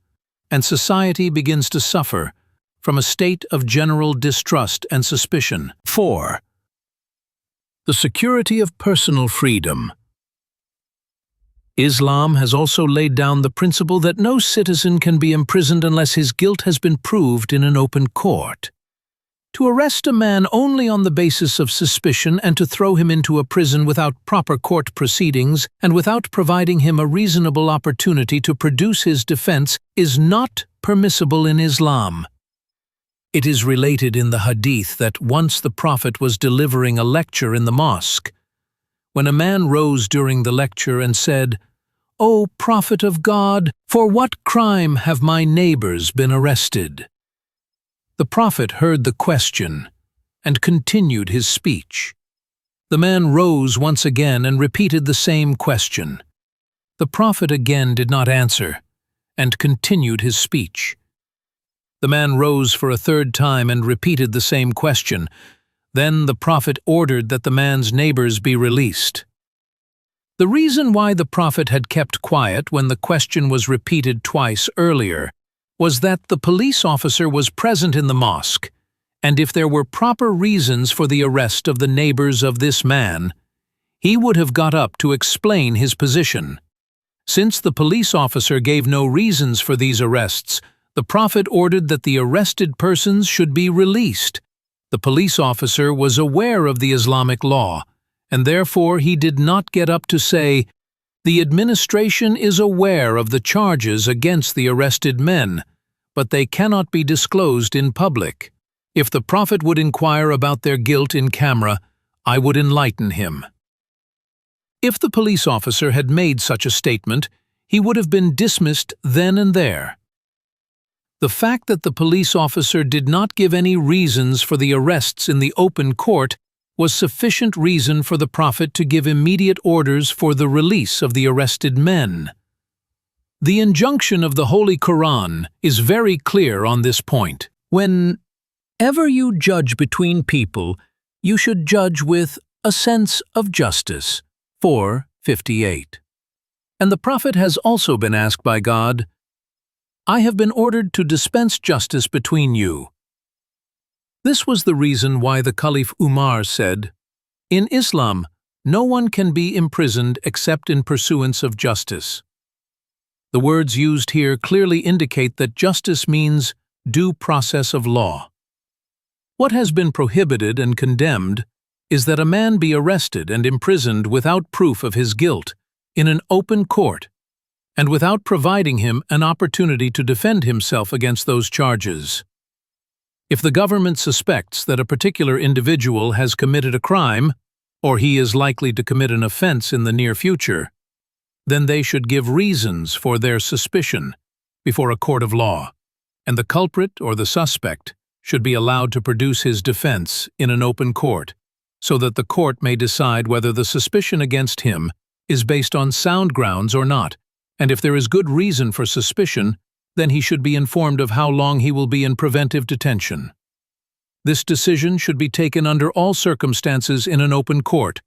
and society begins to suffer from a state of general distrust and suspicion. 4. The security of personal freedom. Islam has also laid down the principle that no citizen can be imprisoned unless his guilt has been proved in an open court. To arrest a man only on the basis of suspicion and to throw him into a prison without proper court proceedings and without providing him a reasonable opportunity to produce his defense is not permissible in Islam. It is related in the hadith that once the Prophet was delivering a lecture in the mosque, when a man rose during the lecture and said, "O Prophet of God, for what crime have my neighbors been arrested?" The Prophet heard the question and continued his speech. The man rose once again and repeated the same question. The Prophet again did not answer and continued his speech. The man rose for a third time and repeated the same question. Then the Prophet ordered that the man's neighbors be released. The reason why the Prophet had kept quiet when the question was repeated twice earlier was that the police officer was present in the mosque, and if there were proper reasons for the arrest of the neighbors of this man, he would have got up to explain his position. Since the police officer gave no reasons for these arrests, the Prophet ordered that the arrested persons should be released. The police officer was aware of the Islamic law, and therefore he did not get up to say, "The administration is aware of the charges against the arrested men, but they cannot be disclosed in public. If the Prophet would inquire about their guilt in camera, I would enlighten him." If the police officer had made such a statement, he would have been dismissed then and there. The fact that the police officer did not give any reasons for the arrests in the open court was sufficient reason for the Prophet to give immediate orders for the release of the arrested men. The injunction of the Holy Quran is very clear on this point. Whenever you judge between people, you should judge with a sense of justice. 4:58. And the Prophet has also been asked by God, "I have been ordered to dispense justice between you." This was the reason why the Caliph Umar said, "In Islam, no one can be imprisoned except in pursuance of justice." The words used here clearly indicate that justice means due process of law. What has been prohibited and condemned is that a man be arrested and imprisoned without proof of his guilt in an open court and without providing him an opportunity to defend himself against those charges. If the government suspects that a particular individual has committed a crime, or he is likely to commit an offense in the near future, then they should give reasons for their suspicion before a court of law, and the culprit or the suspect should be allowed to produce his defense in an open court, so that the court may decide whether the suspicion against him is based on sound grounds or not, and if there is good reason for suspicion, then he should be informed of how long he will be in preventive detention. This decision should be taken under all circumstances in an open court,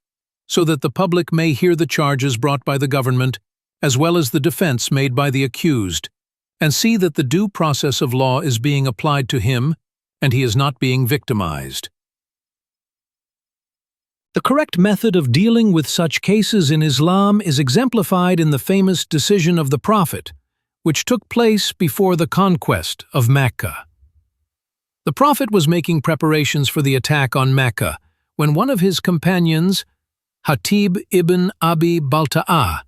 so that the public may hear the charges brought by the government, as well as the defense made by the accused, and see that the due process of law is being applied to him and he is not being victimized. The correct method of dealing with such cases in Islam is exemplified in the famous decision of the Prophet, which took place before the conquest of Mecca. The Prophet was making preparations for the attack on Mecca when one of his companions, Hatib ibn Abi Balta'a,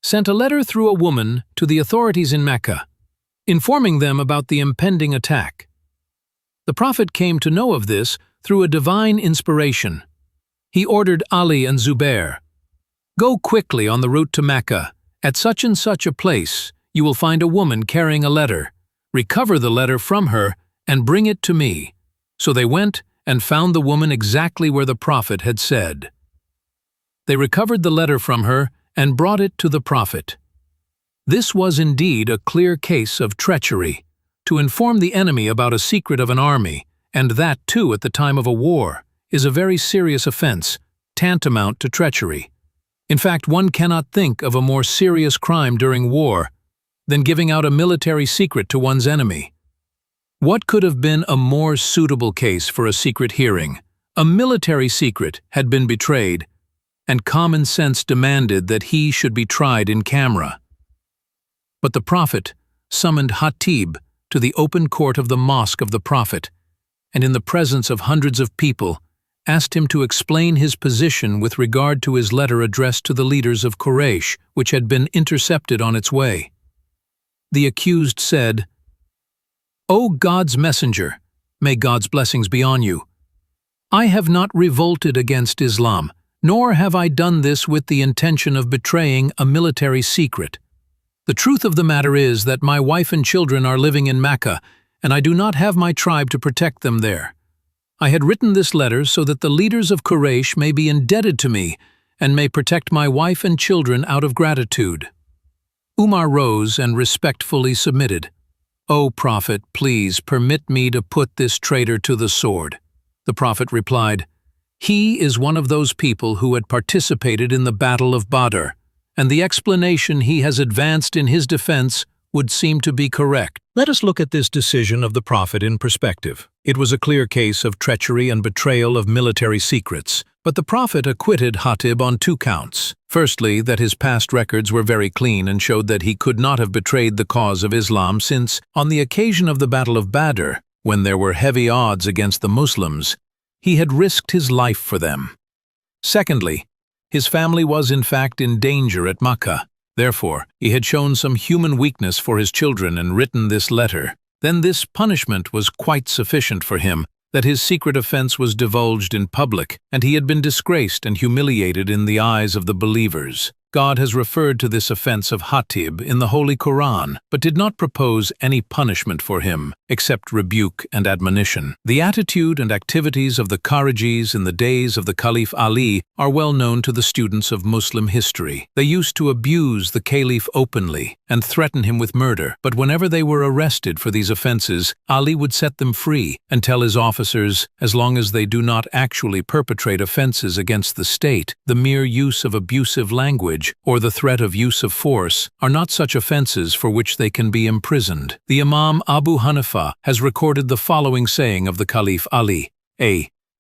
sent a letter through a woman to the authorities in Mecca, informing them about the impending attack. The Prophet came to know of this through a divine inspiration. He ordered Ali and Zubair, "Go quickly on the route to Mecca. At such and such a place, you will find a woman carrying a letter. Recover the letter from her and bring it to me." So they went and found the woman exactly where the Prophet had said. They recovered the letter from her and brought it to the Prophet. This was indeed a clear case of treachery, to inform the enemy about a secret of an army, and that too at the time of a war, is a very serious offense, tantamount to treachery. In fact, one cannot think of a more serious crime during war than giving out a military secret to one's enemy. What could have been a more suitable case for a secret hearing? A military secret had been betrayed, and common sense demanded that he should be tried in camera. But the Prophet summoned Hatib to the open court of the mosque of the Prophet, and in the presence of hundreds of people, asked him to explain his position with regard to his letter addressed to the leaders of Quraysh, which had been intercepted on its way. The accused said, "O God's messenger, may God's blessings be on you. I have not revolted against Islam, nor have I done this with the intention of betraying a military secret. The truth of the matter is that my wife and children are living in Mecca, and I do not have my tribe to protect them there. I had written this letter so that the leaders of Quraysh may be indebted to me and may protect my wife and children out of gratitude." Umar rose and respectfully submitted. "O Prophet, please permit me to put this traitor to the sword." The Prophet replied, "He is one of those people who had participated in the Battle of Badr, and the explanation he has advanced in his defense would seem to be correct." Let us look at this decision of the Prophet in perspective. It was a clear case of treachery and betrayal of military secrets, but the Prophet acquitted Hatib on 2 counts. Firstly, that his past records were very clean and showed that he could not have betrayed the cause of Islam since, on the occasion of the Battle of Badr, when there were heavy odds against the Muslims, he had risked his life for them. Secondly, his family was in fact in danger at Makkah. Therefore, he had shown some human weakness for his children and written this letter. Then this punishment was quite sufficient for him, that his secret offense was divulged in public, and he had been disgraced and humiliated in the eyes of the believers. God has referred to this offense of Hatib in the Holy Quran, but did not propose any punishment for him, except rebuke and admonition. The attitude and activities of the Kharijis in the days of the Caliph Ali are well known to the students of Muslim history. They used to abuse the Caliph openly and threaten him with murder, but whenever they were arrested for these offenses, Ali would set them free and tell his officers, as long as they do not actually perpetrate offenses against the state, the mere use of abusive language or the threat of use of force are not such offenses for which they can be imprisoned. The Imam Abu Hanifa has recorded the following saying of the Caliph Ali: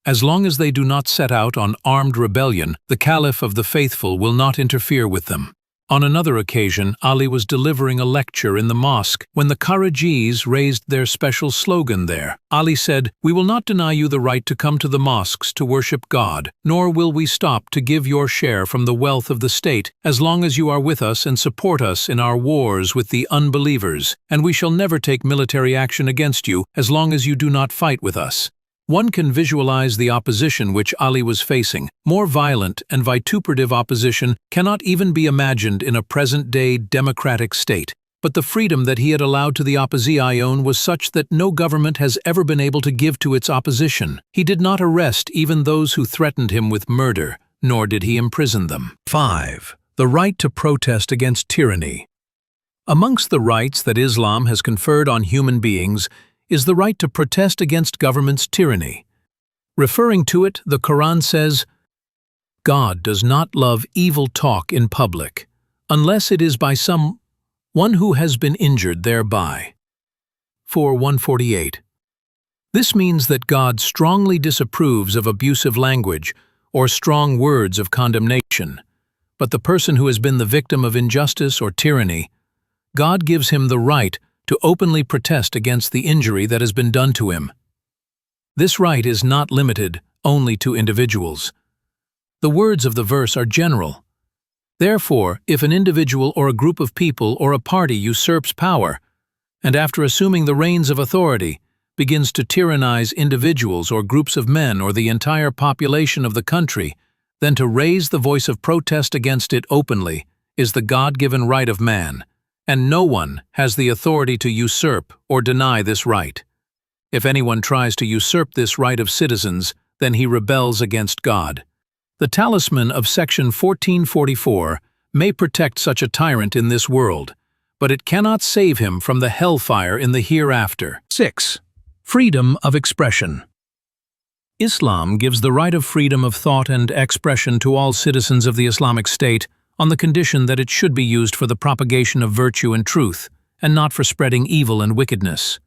As long as they do not set out on armed rebellion, the Caliph of the faithful will not interfere with them. On another occasion, Ali was delivering a lecture in the mosque when the Kharajis raised their special slogan there. Ali said, "We will not deny you the right to come to the mosques to worship God, nor will we stop to give your share from the wealth of the state, as long as you are with us and support us in our wars with the unbelievers, and we shall never take military action against you as long as you do not fight with us." One can visualize the opposition which Ali was facing. More violent and vituperative opposition cannot even be imagined in a present-day democratic state. But the freedom that he had allowed to the opposition was such that no government has ever been able to give to its opposition. He did not arrest even those who threatened him with murder, nor did he imprison them. 5. The right to protest against tyranny. Amongst the rights that Islam has conferred on human beings is the right to protest against government's tyranny. Referring to it, the Quran says, "God does not love evil talk in public, unless it is by someone who has been injured thereby." 4:148. This means that God strongly disapproves of abusive language or strong words of condemnation, but the person who has been the victim of injustice or tyranny, God gives him the right to openly protest against the injury that has been done to him. This right is not limited only to individuals. The words of the verse are general. Therefore, if an individual or a group of people or a party usurps power, and after assuming the reins of authority, begins to tyrannize individuals or groups of men or the entire population of the country, then to raise the voice of protest against it openly is the God-given right of man, and no one has the authority to usurp or deny this right. If anyone tries to usurp this right of citizens, then he rebels against God. The talisman of Section 1444 may protect such a tyrant in this world, but it cannot save him from the hellfire in the hereafter. 6. Freedom of expression. Islam gives the right of freedom of thought and expression to all citizens of the Islamic State, on the condition that it should be used for the propagation of virtue and truth, and not for spreading evil and wickedness.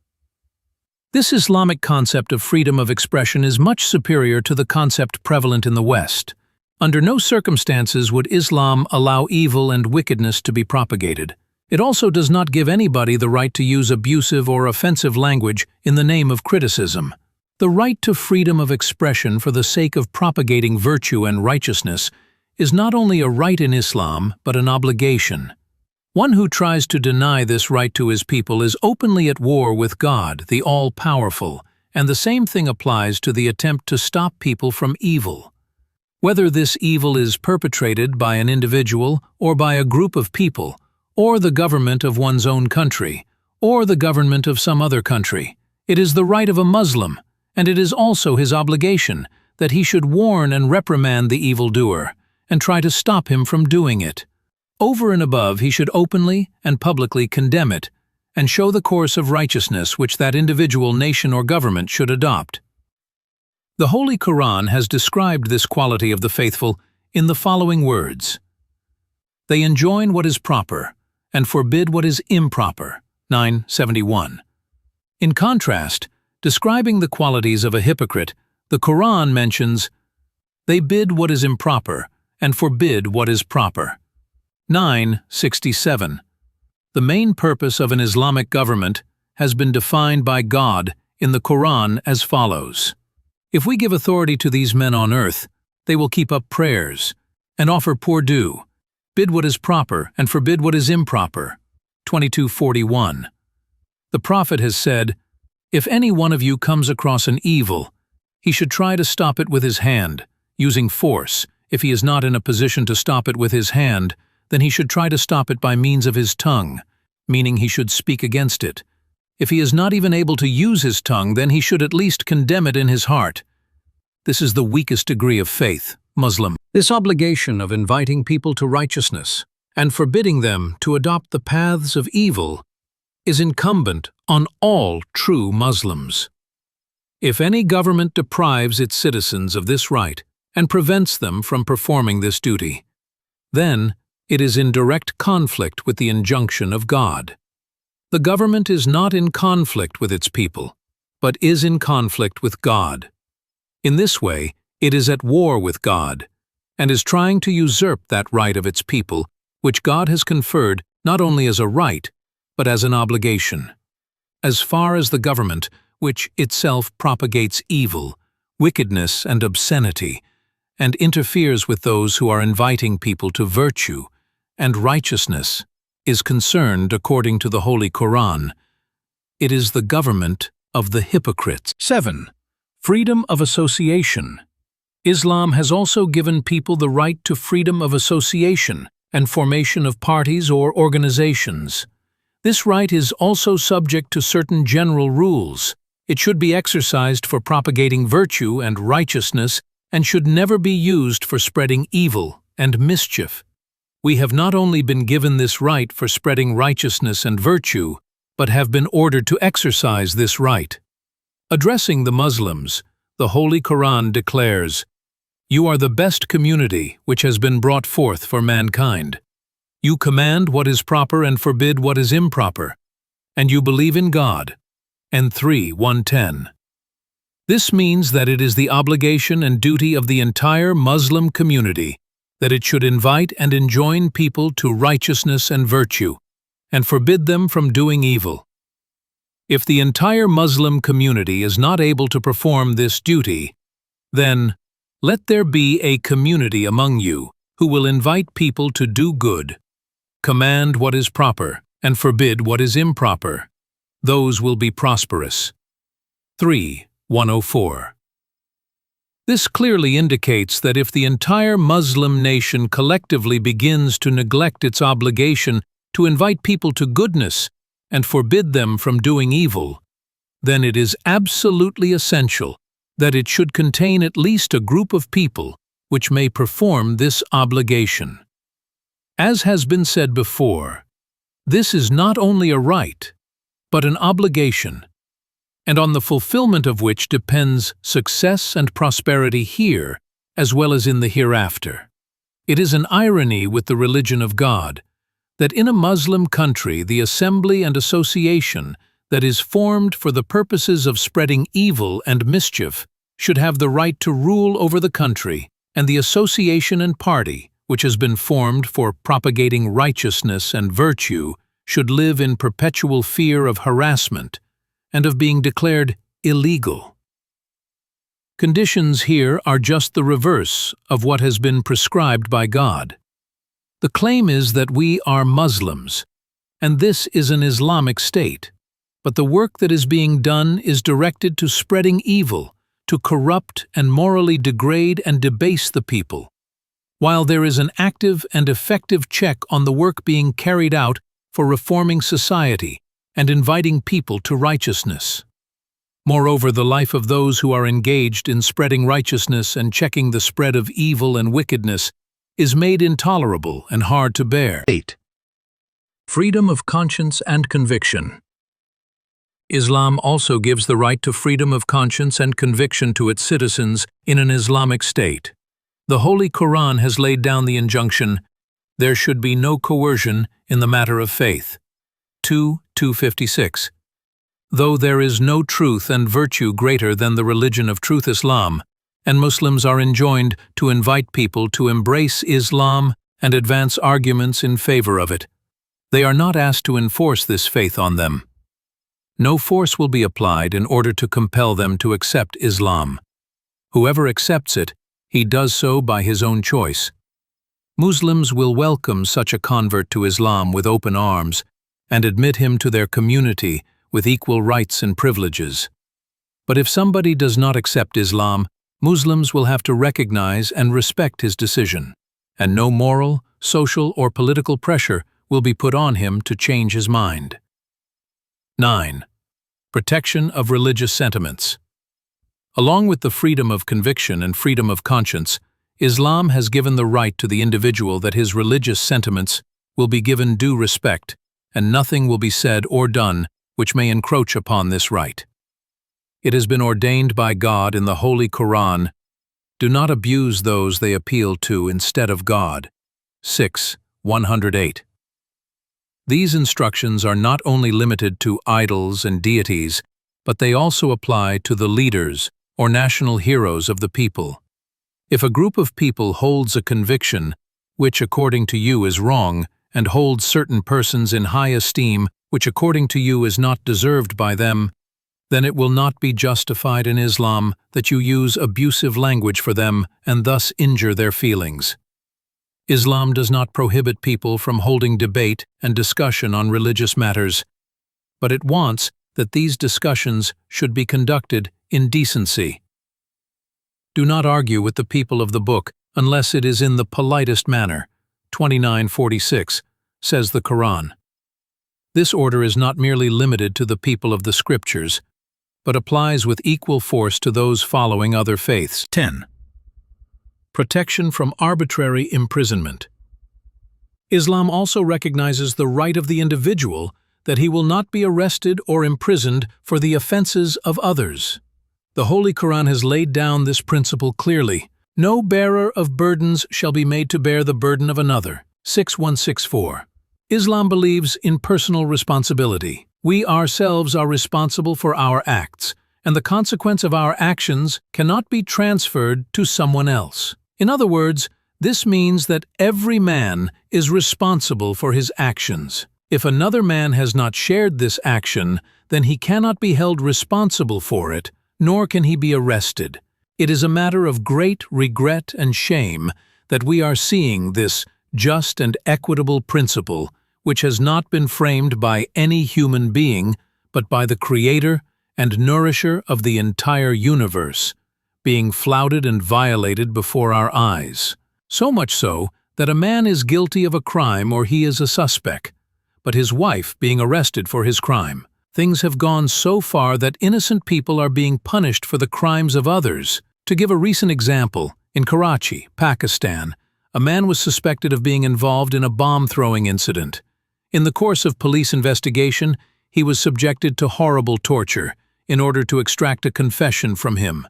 This Islamic concept of freedom of expression is much superior to the concept prevalent in the West. Under no circumstances would Islam allow evil and wickedness to be propagated. It also does not give anybody the right to use abusive or offensive language in the name of criticism. The right to freedom of expression for the sake of propagating virtue and righteousness is not only a right in Islam, but an obligation. One who tries to deny this right to his people is openly at war with God, the All-Powerful, and the same thing applies to the attempt to stop people from evil. Whether this evil is perpetrated by an individual or by a group of people, or the government of one's own country, or the government of some other country, it is the right of a Muslim, and it is also his obligation, that he should warn and reprimand the evildoer, and try to stop him from doing it. Over and above, he should openly and publicly condemn it, and show the course of righteousness which that individual, nation, or government should adopt. The Holy Quran has described this quality of the faithful in the following words: "They enjoin what is proper, and forbid what is improper." 9:71. In contrast, describing the qualities of a hypocrite, the Quran mentions, "They bid what is improper, and forbid what is proper." 9:67. The main purpose of an Islamic government has been defined by God in the Quran as follows: "If we give authority to these men on earth, they will keep up prayers, and offer poor due, bid what is proper, and forbid what is improper." 22:41. The Prophet has said, "If any one of you comes across an evil, he should try to stop it with his hand, using force. If he is not in a position to stop it with his hand, then he should try to stop it by means of his tongue, meaning he should speak against it. If he is not even able to use his tongue, then he should at least condemn it in his heart." This is the weakest degree of faith, Muslim. This obligation of inviting people to righteousness and forbidding them to adopt the paths of evil is incumbent on all true Muslims. If any government deprives its citizens of this right and prevents them from performing this duty, then it is in direct conflict with the injunction of God. The government is not in conflict with its people, but is in conflict with God. In this way, it is at war with God, and is trying to usurp that right of its people, which God has conferred not only as a right, but as an obligation. As far as the government, which itself propagates evil, wickedness, and obscenity, and interferes with those who are inviting people to virtue and righteousness, is concerned according to the Holy Quran, it is the government of the hypocrites. 7. Freedom of association. Islam has also given people the right to freedom of association and formation of parties or organizations. This right is also subject to certain general rules. It should be exercised for propagating virtue and righteousness and should never be used for spreading evil and mischief. We have not only been given this right for spreading righteousness and virtue, but have been ordered to exercise this right. Addressing the Muslims, the Holy Quran declares, "You are the best community which has been brought forth for mankind. You command what is proper and forbid what is improper, and you believe in God." And 3:110. This means that it is the obligation and duty of the entire Muslim community that it should invite and enjoin people to righteousness and virtue, and forbid them from doing evil. If the entire Muslim community is not able to perform this duty, then let there be a community among you who will invite people to do good, command what is proper, and forbid what is improper. Those will be prosperous. 3:104. This clearly indicates that if the entire Muslim nation collectively begins to neglect its obligation to invite people to goodness and forbid them from doing evil, then it is absolutely essential that it should contain at least a group of people which may perform this obligation. As has been said before, this is not only a right, but an obligation, and on the fulfillment of which depends success and prosperity here as well as in the hereafter. It is an irony with the religion of God that in a Muslim country the assembly and association that is formed for the purposes of spreading evil and mischief should have the right to rule over the country, and the association and party, which has been formed for propagating righteousness and virtue, should live in perpetual fear of harassment and of being declared illegal. Conditions here are just the reverse of what has been prescribed by God. The claim is that we are Muslims, and this is an Islamic state, but the work that is being done is directed to spreading evil, to corrupt and morally degrade and debase the people, while there is an active and effective check on the work being carried out for reforming society and inviting people to righteousness. Moreover, the life of those who are engaged in spreading righteousness and checking the spread of evil and wickedness is made intolerable and hard to bear. 8. Freedom of conscience and conviction. Islam also gives the right to freedom of conscience and conviction to its citizens in an Islamic state. The Holy Quran has laid down the injunction, "There should be no coercion in the matter of faith." 2:256. Though there is no truth and virtue greater than the religion of truth Islam, and Muslims are enjoined to invite people to embrace Islam and advance arguments in favor of it, they are not asked to enforce this faith on them. No force will be applied in order to compel them to accept Islam. Whoever accepts it, he does so by his own choice. Muslims will welcome such a convert to Islam with open arms and admit him to their community with equal rights and privileges. But if somebody does not accept Islam, Muslims will have to recognize and respect his decision, and no moral, social, or political pressure will be put on him to change his mind. 9. Protection of religious sentiments. Along with the freedom of conviction and freedom of conscience, Islam has given the right to the individual that his religious sentiments will be given due respect, and nothing will be said or done which may encroach upon this right. It has been ordained by God in the Holy Quran, "Do not abuse those they appeal to instead of God." 6:108. These instructions are not only limited to idols and deities, but they also apply to the leaders or national heroes of the people. If a group of people holds a conviction which, according to you, is wrong, and hold certain persons in high esteem, which according to you is not deserved by them, then it will not be justified in Islam that you use abusive language for them and thus injure their feelings. Islam does not prohibit people from holding debate and discussion on religious matters, but it wants that these discussions should be conducted in decency. Do not argue with the people of the book unless it is in the politest manner, 29:46, says the Quran. This order is not merely limited to the people of the scriptures, but applies with equal force to those following other faiths. 10. Protection from arbitrary imprisonment. Islam also recognizes the right of the individual that he will not be arrested or imprisoned for the offenses of others. The Holy Quran has laid down this principle clearly. No bearer of burdens shall be made to bear the burden of another. 6164. Islam believes in personal responsibility. We ourselves are responsible for our acts, and the consequence of our actions cannot be transferred to someone else. In other words, this means that every man is responsible for his actions. If another man has not shared this action, then he cannot be held responsible for it, nor can he be arrested. It is a matter of great regret and shame that we are seeing this just and equitable principle, which has not been framed by any human being, but by the Creator and Nourisher of the entire universe, being flouted and violated before our eyes. So much so that a man is guilty of a crime or he is a suspect, but his wife being arrested for his crime. Things have gone so far that innocent people are being punished for the crimes of others. To give a recent example, in Karachi, Pakistan, a man was suspected of being involved in a bomb-throwing incident. In the course of police investigation, he was subjected to horrible torture in order to extract a confession from him.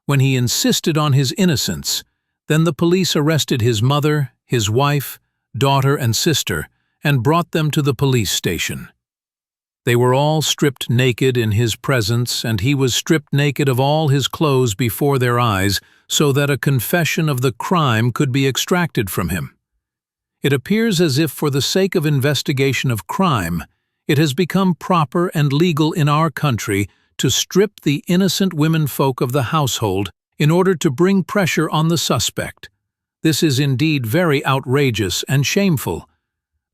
When he insisted on his innocence, then the police arrested his mother, his wife, daughter, and sister and brought them to the police station. They were all stripped naked in his presence, and he was stripped naked of all his clothes before their eyes, so that a confession of the crime could be extracted from him. It appears as if for the sake of investigation of crime, it has become proper and legal in our country to strip the innocent womenfolk of the household in order to bring pressure on the suspect. This is indeed very outrageous and shameful.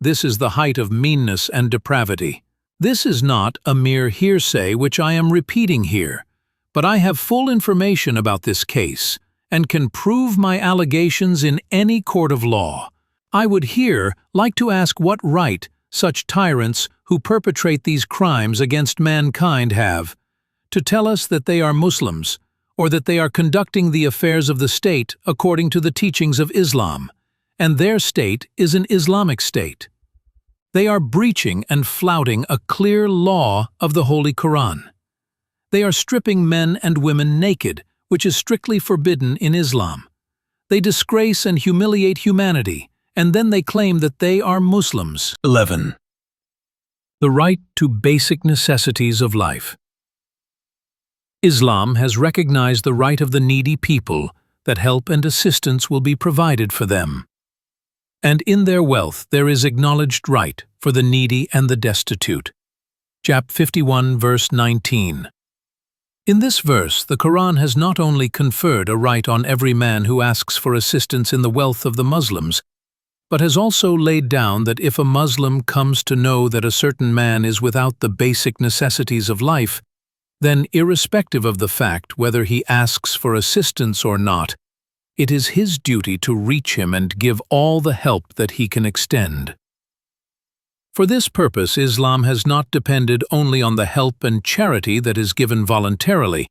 This is the height of meanness and depravity. This is not a mere hearsay which I am repeating here, but I have full information about this case and can prove my allegations in any court of law. I would here like to ask what right such tyrants who perpetrate these crimes against mankind have to tell us that they are Muslims or that they are conducting the affairs of the state according to the teachings of Islam, and their state is an Islamic state. They are breaching and flouting a clear law of the Holy Quran. They are stripping men and women naked, which is strictly forbidden in Islam. They disgrace and humiliate humanity, and then they claim that they are Muslims. 11. The right to basic necessities of life. Islam has recognized the right of the needy people that help and assistance will be provided for them. And in their wealth there is acknowledged right for the needy and the destitute. Chap 51, verse 19. In this verse, the Quran has not only conferred a right on every man who asks for assistance in the wealth of the Muslims, but has also laid down that if a Muslim comes to know that a certain man is without the basic necessities of life, then irrespective of the fact whether he asks for assistance or not, it is his duty to reach him and give all the help that he can extend. For this purpose, Islam has not depended only on the help and charity that is given voluntarily,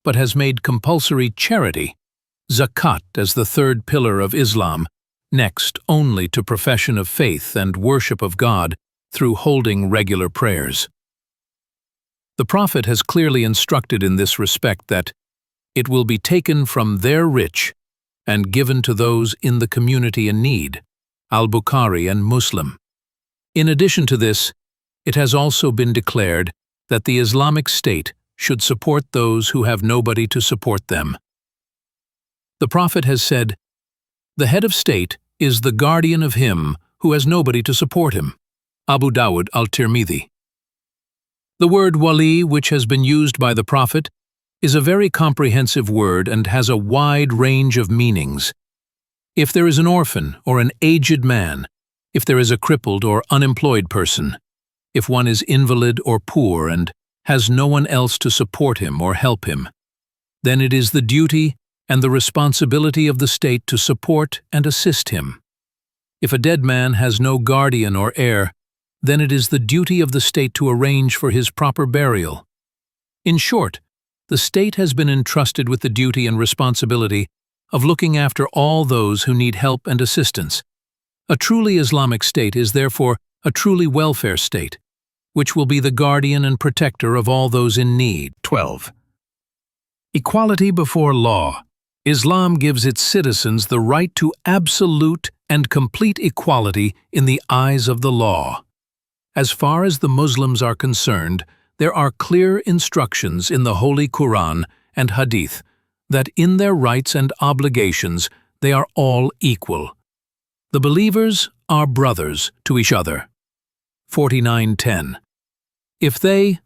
but has made compulsory charity, zakat, as the third pillar of Islam, next only to profession of faith and worship of God through holding regular prayers. The Prophet has clearly instructed in this respect that it will be taken from their rich and given to those in the community in need, Al-Bukhari and Muslim. In addition to this, it has also been declared that the Islamic State should support those who have nobody to support them. The Prophet has said, "The head of state is the guardian of him who has nobody to support him. Abu Dawud al-Tirmidhi. The word wali, which has been used by the Prophet, is a very comprehensive word and has a wide range of meanings. If there is an orphan or an aged man, if there is a crippled or unemployed person, if one is invalid or poor and has no one else to support him or help him, then it is the duty and the responsibility of the state to support and assist him. If a dead man has no guardian or heir, then it is the duty of the state to arrange for his proper burial. In short, the state has been entrusted with the duty and responsibility of looking after all those who need help and assistance. A truly Islamic state is therefore a truly welfare state, which will be the guardian and protector of all those in need. 12. Equality before law. Islam gives its citizens the right to absolute and complete equality in the eyes of the law. As far as the Muslims are concerned, there are clear instructions in the Holy Quran and Hadith that in their rights and obligations they are all equal. The believers are brothers to each other. 49:10. If they,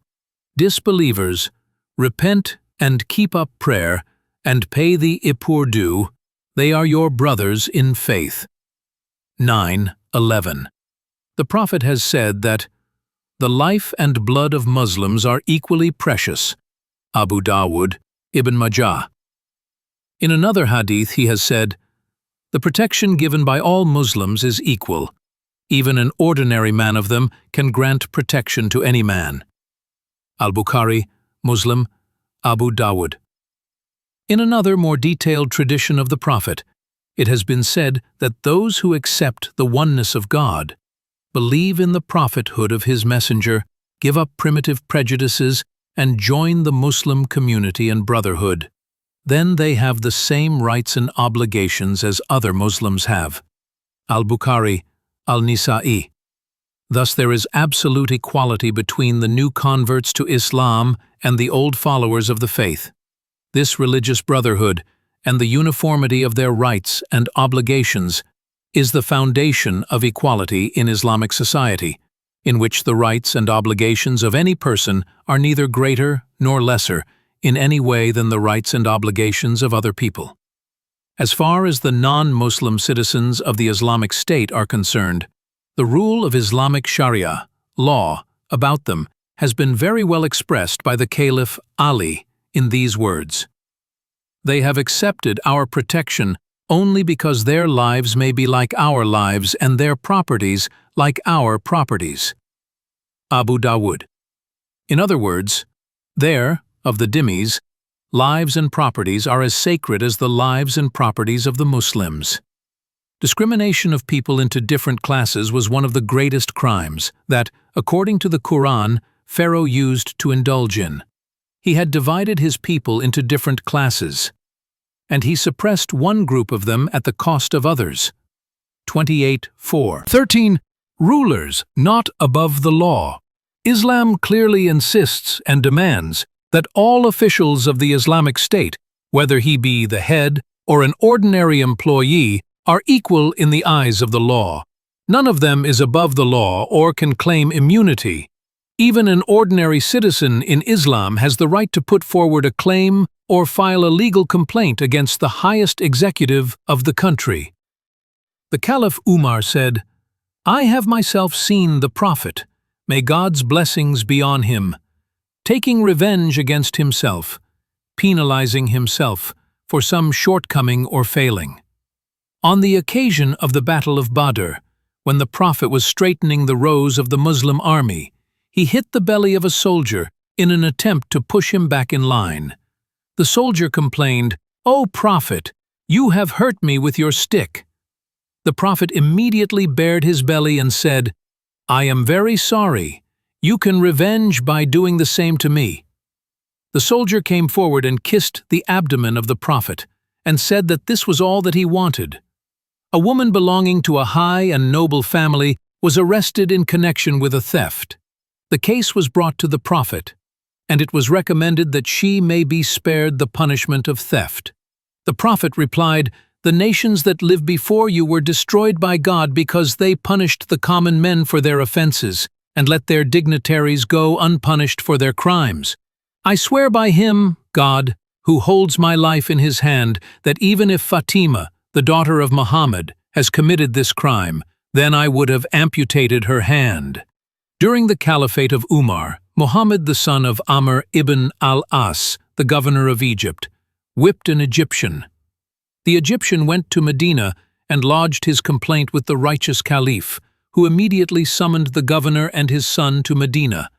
disbelievers, repent and keep up prayer and pay the ippur due, they are your brothers in faith. 9:11. The Prophet has said that the life and blood of Muslims are equally precious. Abu Dawud, Ibn Majah. In another hadith he has said, the protection given by all Muslims is equal. Even an ordinary man of them can grant protection to any man. Al-Bukhari, Muslim, Abu Dawud. In another more detailed tradition of the Prophet, it has been said that those who accept the oneness of God, believe in the prophethood of his messenger, give up primitive prejudices, and join the Muslim community and brotherhood, then they have the same rights and obligations as other Muslims have. Al-Bukhari, Al-Nisa'i. Thus there is absolute equality between the new converts to Islam and the old followers of the faith. This religious brotherhood and the uniformity of their rights and obligations is the foundation of equality in Islamic society, in which the rights and obligations of any person are neither greater nor lesser in any way than the rights and obligations of other people. As far as the non-Muslim citizens of the Islamic State are concerned, the rule of Islamic Sharia, law, about them has been very well expressed by the Caliph Ali in these words: "They have accepted our protection only because their lives may be like our lives and their properties like our properties." Abu Dawud. In other words, their, of the dhimmis, lives and properties are as sacred as the lives and properties of the Muslims. Discrimination of people into different classes was one of the greatest crimes that, according to the Quran, Pharaoh used to indulge in. He had divided his people into different classes, and he suppressed one group of them at the cost of others. 28:4. 13. Rulers not above the law. Islam clearly insists and demands that all officials of the Islamic State, whether he be the head or an ordinary employee, are equal in the eyes of the law. None of them is above the law or can claim immunity. Even an ordinary citizen in Islam has the right to put forward a claim or file a legal complaint against the highest executive of the country. The Caliph Umar said, "I have myself seen the Prophet, may God's blessings be on him, taking revenge against himself, penalizing himself for some shortcoming or failing. On the occasion of the Battle of Badr, when the Prophet was straightening the rows of the Muslim army, he hit the belly of a soldier in an attempt to push him back in line. The soldier complained, 'O Prophet, you have hurt me with your stick.' The Prophet immediately bared his belly and said, 'I am very sorry. You can revenge by doing the same to me.' The soldier came forward and kissed the abdomen of the Prophet and said that this was all that he wanted. A woman belonging to a high and noble family was arrested in connection with a theft. The case was brought to the Prophet, and it was recommended that she may be spared the punishment of theft. The Prophet replied The nations that lived before you were destroyed by God because they punished the common men for their offenses, and let their dignitaries go unpunished for their crimes. I swear by Him, God, who holds my life in His hand, that even if Fatima, the daughter of Muhammad, has committed this crime, then I would have amputated her hand. During the caliphate of Umar, Muhammad the son of Amr ibn al-As, the governor of Egypt, whipped an Egyptian. The Egyptian went to Medina and lodged his complaint with the righteous caliph, who immediately summoned the governor and his son to Medina.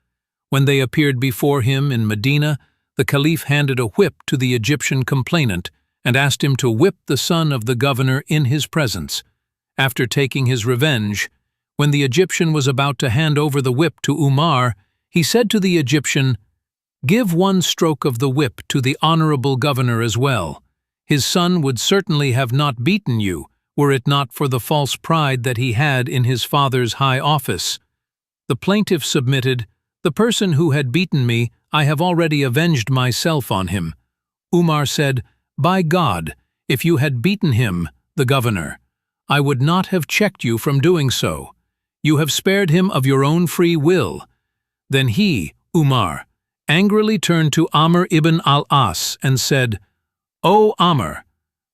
When they appeared before him in Medina, the caliph handed a whip to the Egyptian complainant and asked him to whip the son of the governor in his presence. After taking his revenge, when the Egyptian was about to hand over the whip to Umar, he said to the Egyptian, "Give one stroke of the whip to the honorable governor as well. His son would certainly have not beaten you, were it not for the false pride that he had in his father's high office." The plaintiff submitted, "The person who had beaten me, I have already avenged myself on him." Umar said, "By God, if you had beaten him, the governor, I would not have checked you from doing so. You have spared him of your own free will." Then he, Umar, angrily turned to Amr ibn al-As and said, "O Amr,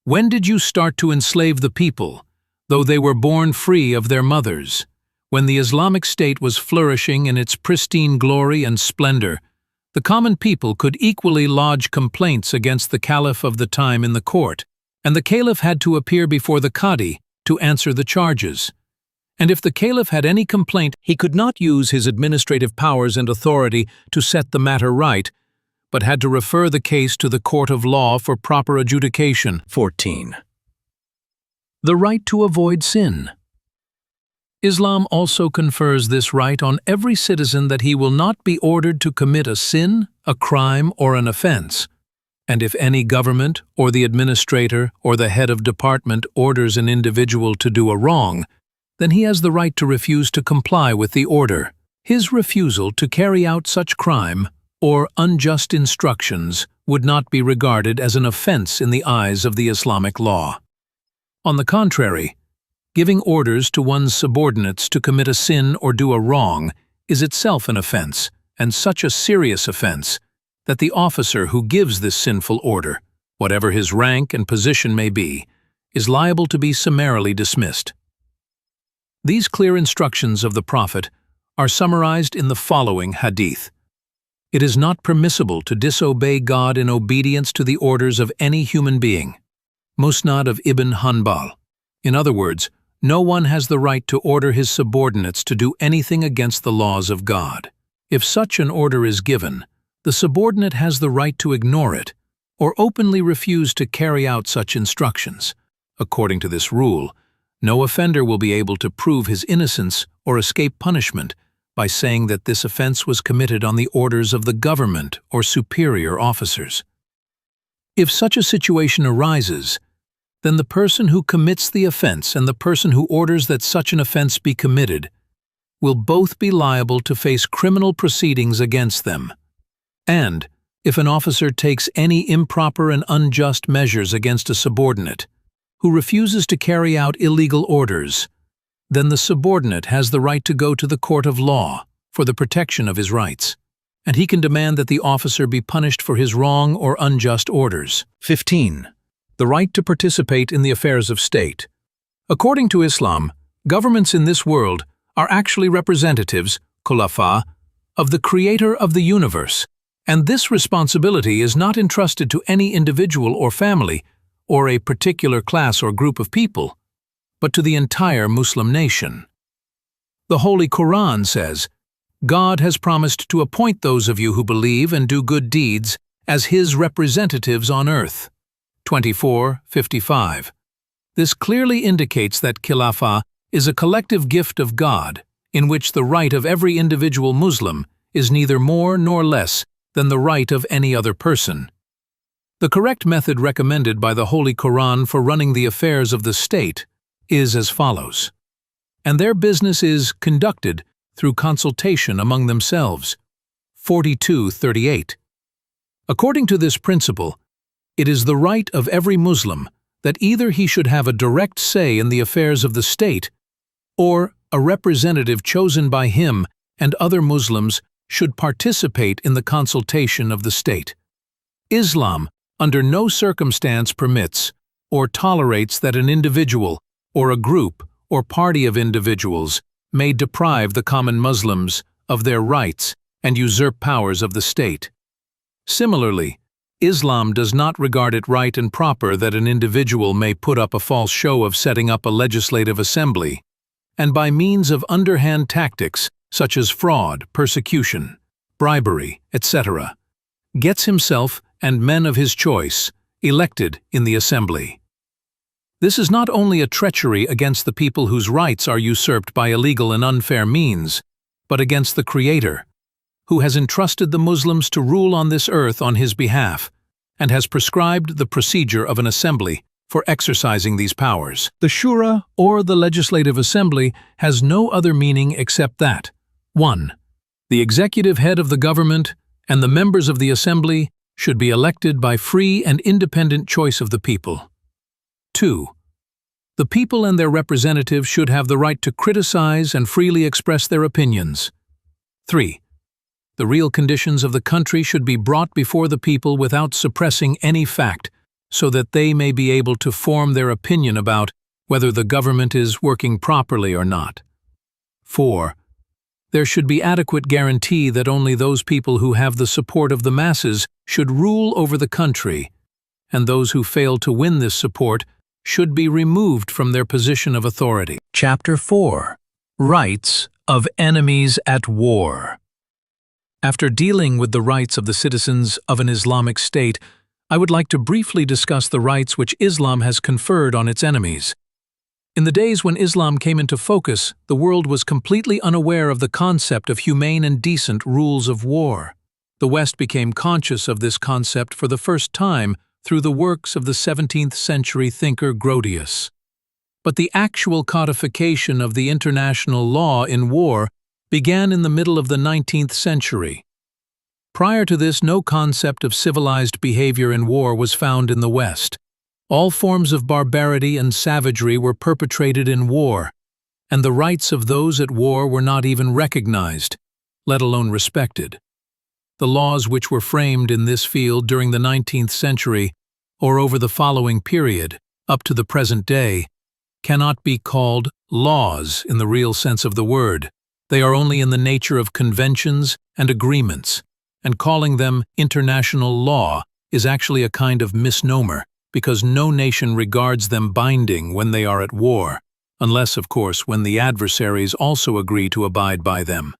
when did you start to enslave the people, though they were born free of their mothers? When the Islamic State was flourishing in its pristine glory and splendor, the common people could equally lodge complaints against the caliph of the time in the court, and the caliph had to appear before the Qadi to answer the charges. And if the caliph had any complaint, he could not use his administrative powers and authority to set the matter right, but had to refer the case to the court of law for proper adjudication. 14. The right to avoid sin. Islam also confers this right on every citizen that he will not be ordered to commit a sin, a crime, or an offense. And if any government, or the administrator, or the head of department orders an individual to do a wrong, then he has the right to refuse to comply with the order. His refusal to carry out such crime or unjust instructions would not be regarded as an offense in the eyes of the Islamic law. On the contrary, giving orders to one's subordinates to commit a sin or do a wrong is itself an offense, and such a serious offense, that the officer who gives this sinful order, whatever his rank and position may be, is liable to be summarily dismissed. These clear instructions of the Prophet are summarized in the following hadith. It is not permissible to disobey God in obedience to the orders of any human being. Musnad of Ibn Hanbal. In other words, no one has the right to order his subordinates to do anything against the laws of God. If such an order is given, the subordinate has the right to ignore it or openly refuse to carry out such instructions. According to this rule, no offender will be able to prove his innocence or escape punishment by saying that this offense was committed on the orders of the government or superior officers. If such a situation arises, then the person who commits the offense and the person who orders that such an offense be committed will both be liable to face criminal proceedings against them. And if an officer takes any improper and unjust measures against a subordinate who refuses to carry out illegal orders, then the subordinate has the right to go to the court of law for the protection of his rights, and he can demand that the officer be punished for his wrong or unjust orders. 15. The right to participate in the affairs of state. According to Islam, governments in this world are actually representatives, khulafa, of the Creator of the universe, and this responsibility is not entrusted to any individual or family, or a particular class or group of people, but to the entire Muslim nation. The Holy Quran says, God has promised to appoint those of you who believe and do good deeds as His representatives on earth. 24:55. This clearly indicates that Khilafah is a collective gift of God, in which the right of every individual Muslim is neither more nor less than the right of any other person. The correct method recommended by the Holy Quran for running the affairs of the state is as follows. And their business is conducted through consultation among themselves. 42:38. According to this principle, it is the right of every Muslim, that either he should have a direct say in the affairs of the state, or a representative chosen by him and other Muslims should participate in the consultation of the state. Islam under no circumstance permits or tolerates that an individual or a group or party of individuals may deprive the common Muslims of their rights and usurp powers of the state. Similarly, Islam does not regard it right and proper that an individual may put up a false show of setting up a legislative assembly, and by means of underhand tactics such as fraud, persecution, bribery, etc., gets himself and men of his choice elected in the assembly. This is not only a treachery against the people whose rights are usurped by illegal and unfair means, but against the Creator, who has entrusted the Muslims to rule on this earth on his behalf, and has prescribed the procedure of an assembly for exercising these powers. The Shura, or the Legislative Assembly, has no other meaning except that 1. The executive head of the government and the members of the assembly should be elected by free and independent choice of the people. 2. The people and their representatives should have the right to criticize and freely express their opinions. 3. The real conditions of the country should be brought before the people without suppressing any fact, so that they may be able to form their opinion about whether the government is working properly or not. 4. There should be adequate guarantee that only those people who have the support of the masses should rule over the country, and those who fail to win this support should be removed from their position of authority. Chapter 4. Rights of Enemies at War. After dealing with the rights of the citizens of an Islamic state, I would like to briefly discuss the rights which Islam has conferred on its enemies. In the days when Islam came into focus, the world was completely unaware of the concept of humane and decent rules of war. The West became conscious of this concept for the first time through the works of the 17th century thinker Grotius. But the actual codification of the international law in war began in the middle of the 19th century. Prior to this, no concept of civilized behavior in war was found in the West. All forms of barbarity and savagery were perpetrated in war, and the rights of those at war were not even recognized, let alone respected. The laws which were framed in this field during the 19th century, or over the following period, up to the present day, cannot be called laws in the real sense of the word. They are only in the nature of conventions and agreements, and calling them international law is actually a kind of misnomer, because no nation regards them binding when they are at war, unless, of course, when the adversaries also agree to abide by them.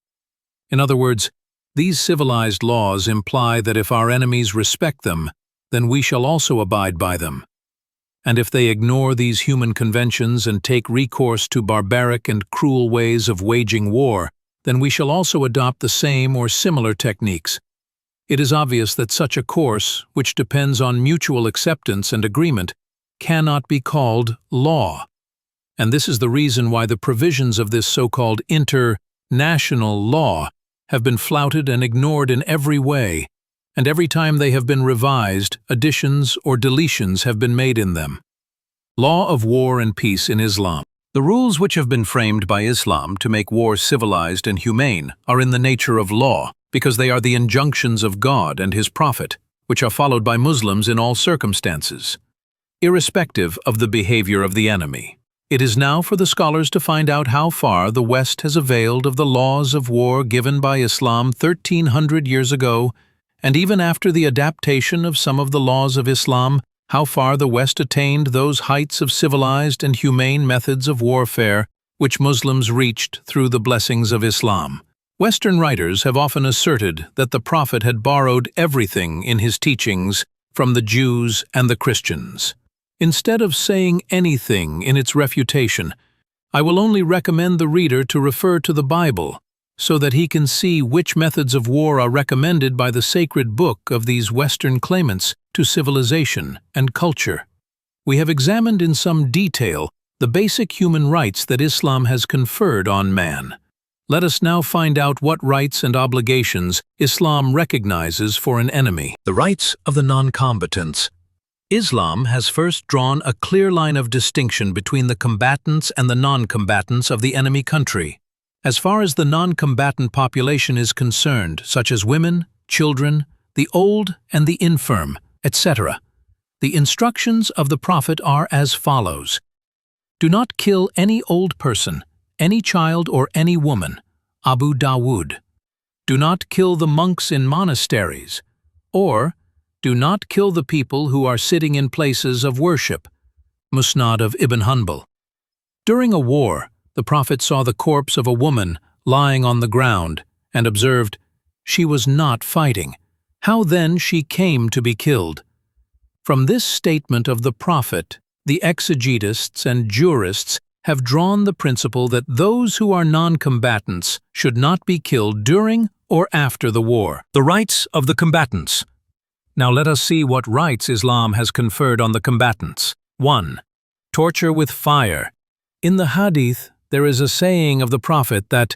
In other words, these civilized laws imply that if our enemies respect them, then we shall also abide by them. And if they ignore these human conventions and take recourse to barbaric and cruel ways of waging war, then we shall also adopt the same or similar techniques. It is obvious that such a course, which depends on mutual acceptance and agreement, cannot be called law. And this is the reason why the provisions of this so-called international law have been flouted and ignored in every way, and every time they have been revised, additions or deletions have been made in them. Law of war and peace in Islam. The rules which have been framed by Islam to make war civilized and humane are in the nature of law, because they are the injunctions of God and His Prophet, which are followed by Muslims in all circumstances, irrespective of the behavior of the enemy. It is now for the scholars to find out how far the West has availed of the laws of war given by Islam 1300 years ago, and even after the adaptation of some of the laws of Islam, how far the West attained those heights of civilized and humane methods of warfare which Muslims reached through the blessings of Islam. Western writers have often asserted that the Prophet had borrowed everything in his teachings from the Jews and the Christians. Instead of saying anything in its refutation, I will only recommend the reader to refer to the Bible, so that he can see which methods of war are recommended by the sacred book of these Western claimants to civilization and culture. We have examined in some detail the basic human rights that Islam has conferred on man. Let us now find out what rights and obligations Islam recognizes for an enemy. The rights of the non-combatants. Islam has first drawn a clear line of distinction between the combatants and the non-combatants of the enemy country. As far as the non-combatant population is concerned, such as women, children, the old and the infirm, etc., the instructions of the Prophet are as follows. Do not kill any old person, any child or any woman. Abu Dawood. Do not kill the monks in monasteries. Or, do not kill the people who are sitting in places of worship. Musnad of Ibn Hanbal. During a war, the Prophet saw the corpse of a woman lying on the ground and observed, she was not fighting. How then she came to be killed? From this statement of the Prophet, the exegetists and jurists have drawn the principle that those who are non-combatants should not be killed during or after the war. The rights of the combatants. Now let us see what rights Islam has conferred on the combatants. 1. Torture with fire. In the Hadith, there is a saying of the Prophet that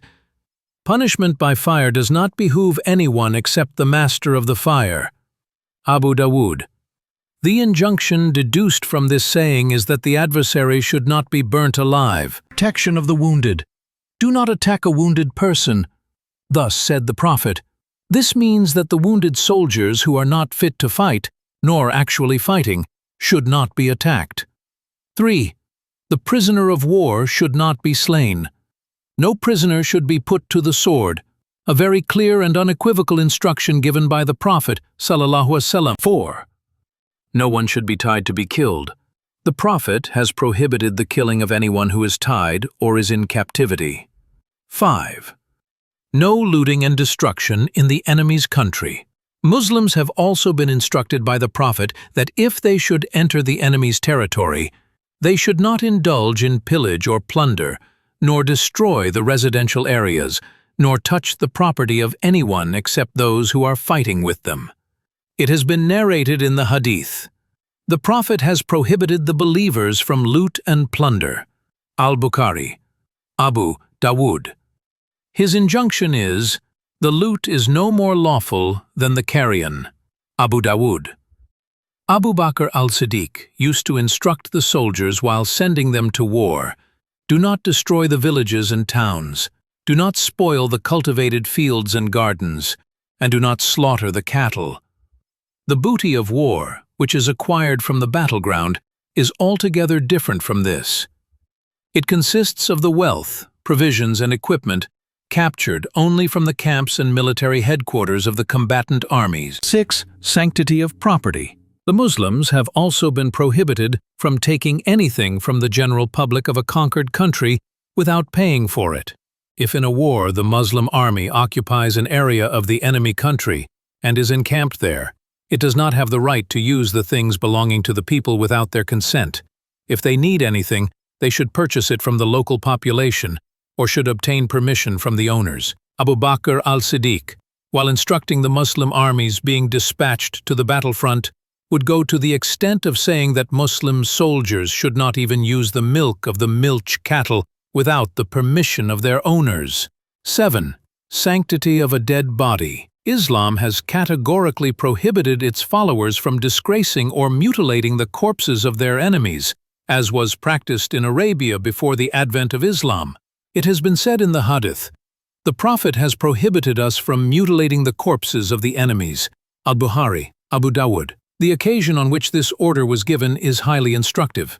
punishment by fire does not behoove anyone except the master of the fire. Abu Dawood. The injunction deduced from this saying is that the adversary should not be burnt alive. Protection of the wounded. Do not attack a wounded person. Thus said the Prophet. This means that the wounded soldiers who are not fit to fight, nor actually fighting, should not be attacked. 3. The prisoner of war should not be slain. No prisoner should be put to the sword. A very clear and unequivocal instruction given by the Prophet ﷺ. 4. No one should be tied to be killed. The Prophet has prohibited the killing of anyone who is tied or is in captivity. 5. No looting and destruction in the enemy's country. Muslims have also been instructed by the Prophet that if they should enter the enemy's territory, they should not indulge in pillage or plunder, nor destroy the residential areas, nor touch the property of anyone except those who are fighting with them. It has been narrated in the Hadith. The Prophet has prohibited the believers from loot and plunder. Al-Bukhari. Abu Dawood. His injunction is, the loot is no more lawful than the carrion. Abu Dawood. Abu Bakr al-Siddiq used to instruct the soldiers while sending them to war, do not destroy the villages and towns, do not spoil the cultivated fields and gardens, and do not slaughter the cattle. The booty of war, which is acquired from the battleground, is altogether different from this. It consists of the wealth, provisions, and equipment captured only from the camps and military headquarters of the combatant armies. 6. Sanctity of property. The Muslims have also been prohibited from taking anything from the general public of a conquered country without paying for it. If in a war the Muslim army occupies an area of the enemy country and is encamped there, it does not have the right to use the things belonging to the people without their consent. If they need anything, they should purchase it from the local population or should obtain permission from the owners. Abu Bakr al-Siddiq, while instructing the Muslim armies being dispatched to the battlefront, would go to the extent of saying that Muslim soldiers should not even use the milk of the milch cattle without the permission of their owners. 7. Sanctity of a dead body. Islam has categorically prohibited its followers from disgracing or mutilating the corpses of their enemies, as was practiced in Arabia before the advent of Islam. It has been said in the Hadith, the Prophet has prohibited us from mutilating the corpses of the enemies. Al-Bukhari, Abu Dawood. The occasion on which this order was given is highly instructive.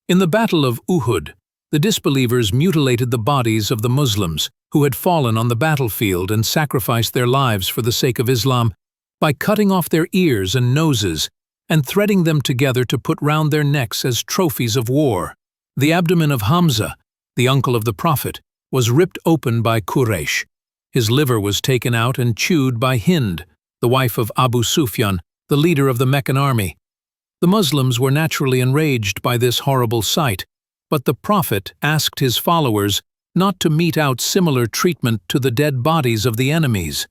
In the Battle of Uhud, the disbelievers mutilated the bodies of the Muslims who had fallen on the battlefield and sacrificed their lives for the sake of Islam by cutting off their ears and noses and threading them together to put round their necks as trophies of war. The abdomen of Hamza, the uncle of the Prophet, was ripped open by Quraysh. His liver was taken out and chewed by Hind, the wife of Abu Sufyan, the leader of the Meccan army. The Muslims were naturally enraged by this horrible sight, but the Prophet asked his followers not to mete out similar treatment to the dead bodies of the enemies.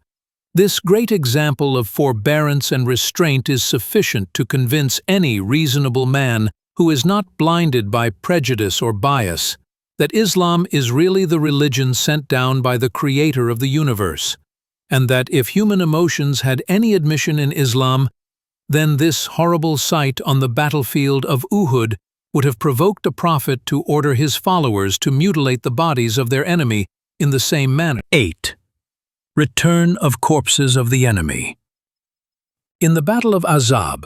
This great example of forbearance and restraint is sufficient to convince any reasonable man who is not blinded by prejudice or bias that Islam is really the religion sent down by the Creator of the universe, and that if human emotions had any admission in Islam, then this horrible sight on the battlefield of Uhud would have provoked the Prophet to order his followers to mutilate the bodies of their enemy in the same manner. 8. Return of corpses of the enemy. In the Battle of Azab,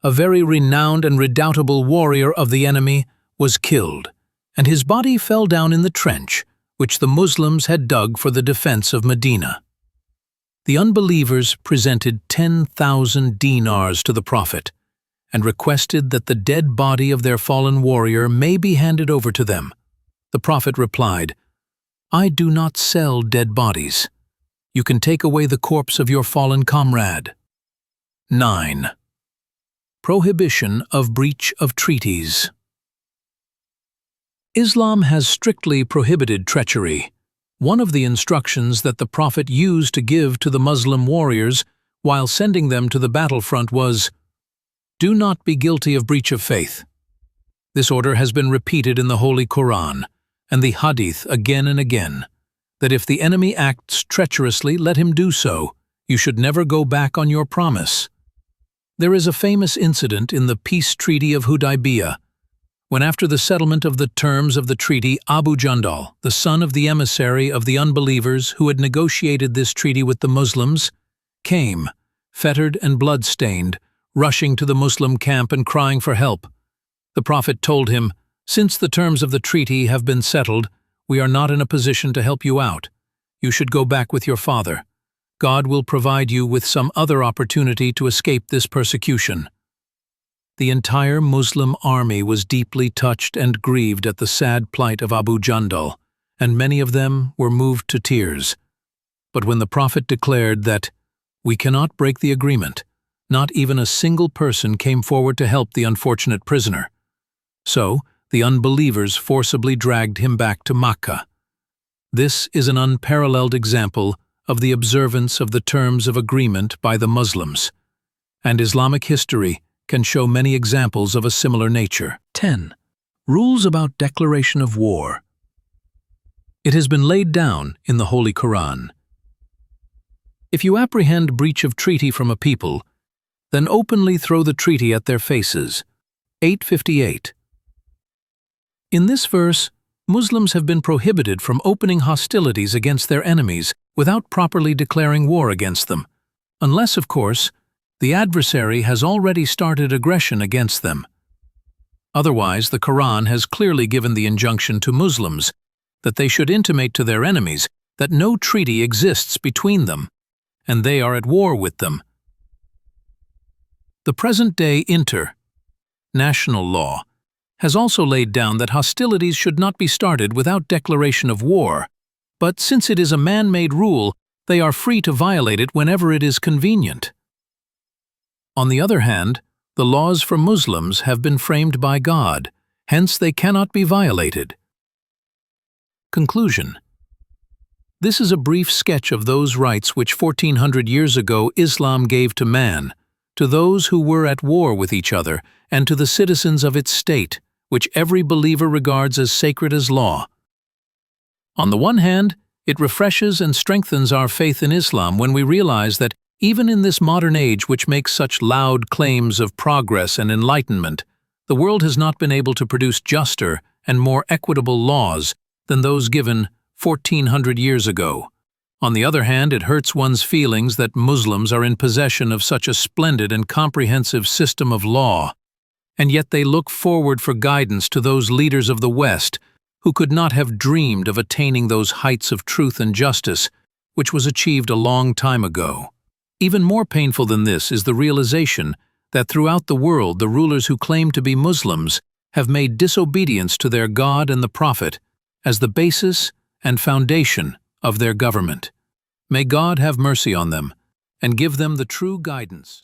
a very renowned and redoubtable warrior of the enemy was killed, and his body fell down in the trench which the Muslims had dug for the defense of Medina. The unbelievers presented 10,000 dinars to the Prophet and requested that the dead body of their fallen warrior may be handed over to them. The Prophet replied, "I do not sell dead bodies. You can take away the corpse of your fallen comrade." 9. Prohibition of breach of treaties. Islam has strictly prohibited treachery. One of the instructions that the Prophet used to give to the Muslim warriors while sending them to the battlefront was, "Do not be guilty of breach of faith." This order has been repeated in the Holy Quran and the Hadith again and again, that if the enemy acts treacherously, let him do so. You should never go back on your promise. There is a famous incident in the peace treaty of Hudaybiyah, when after the settlement of the terms of the treaty, Abu Jandal, the son of the emissary of the unbelievers who had negotiated this treaty with the Muslims, came, fettered and blood-stained, rushing to the Muslim camp and crying for help. The Prophet told him, "Since the terms of the treaty have been settled, we are not in a position to help you out. You should go back with your father. God will provide you with some other opportunity to escape this persecution." The entire Muslim army was deeply touched and grieved at the sad plight of Abu Jandal, and many of them were moved to tears. But when the Prophet declared that, "We cannot break the agreement," not even a single person came forward to help the unfortunate prisoner. So, the unbelievers forcibly dragged him back to Makkah. This is an unparalleled example of the observance of the terms of agreement by the Muslims, and Islamic history can show many examples of a similar nature. 10. Rules about declaration of war. It has been laid down in the Holy Quran. If you apprehend breach of treaty from a people, then openly throw the treaty at their faces. 858. In this verse, Muslims have been prohibited from opening hostilities against their enemies without properly declaring war against them, unless, of course, the adversary has already started aggression against them. Otherwise, the Quran has clearly given the injunction to Muslims that they should intimate to their enemies that no treaty exists between them, and they are at war with them. The present-day international law has also laid down that hostilities should not be started without declaration of war, but since it is a man-made rule, they are free to violate it whenever it is convenient. On the other hand, the laws for Muslims have been framed by God, hence they cannot be violated. Conclusion. This is a brief sketch of those rights which 1400 years ago Islam gave to man, to those who were at war with each other, and to the citizens of its state, which every believer regards as sacred as law. On the one hand, it refreshes and strengthens our faith in Islam when we realize that even in this modern age which makes such loud claims of progress and enlightenment, the world has not been able to produce juster and more equitable laws than those given 1400 years ago. On the other hand, it hurts one's feelings that Muslims are in possession of such a splendid and comprehensive system of law, and yet they look forward for guidance to those leaders of the West who could not have dreamed of attaining those heights of truth and justice which was achieved a long time ago. Even more painful than this is the realization that throughout the world the rulers who claim to be Muslims have made disobedience to their God and the Prophet as the basis and foundation of their government. May God have mercy on them and give them the true guidance.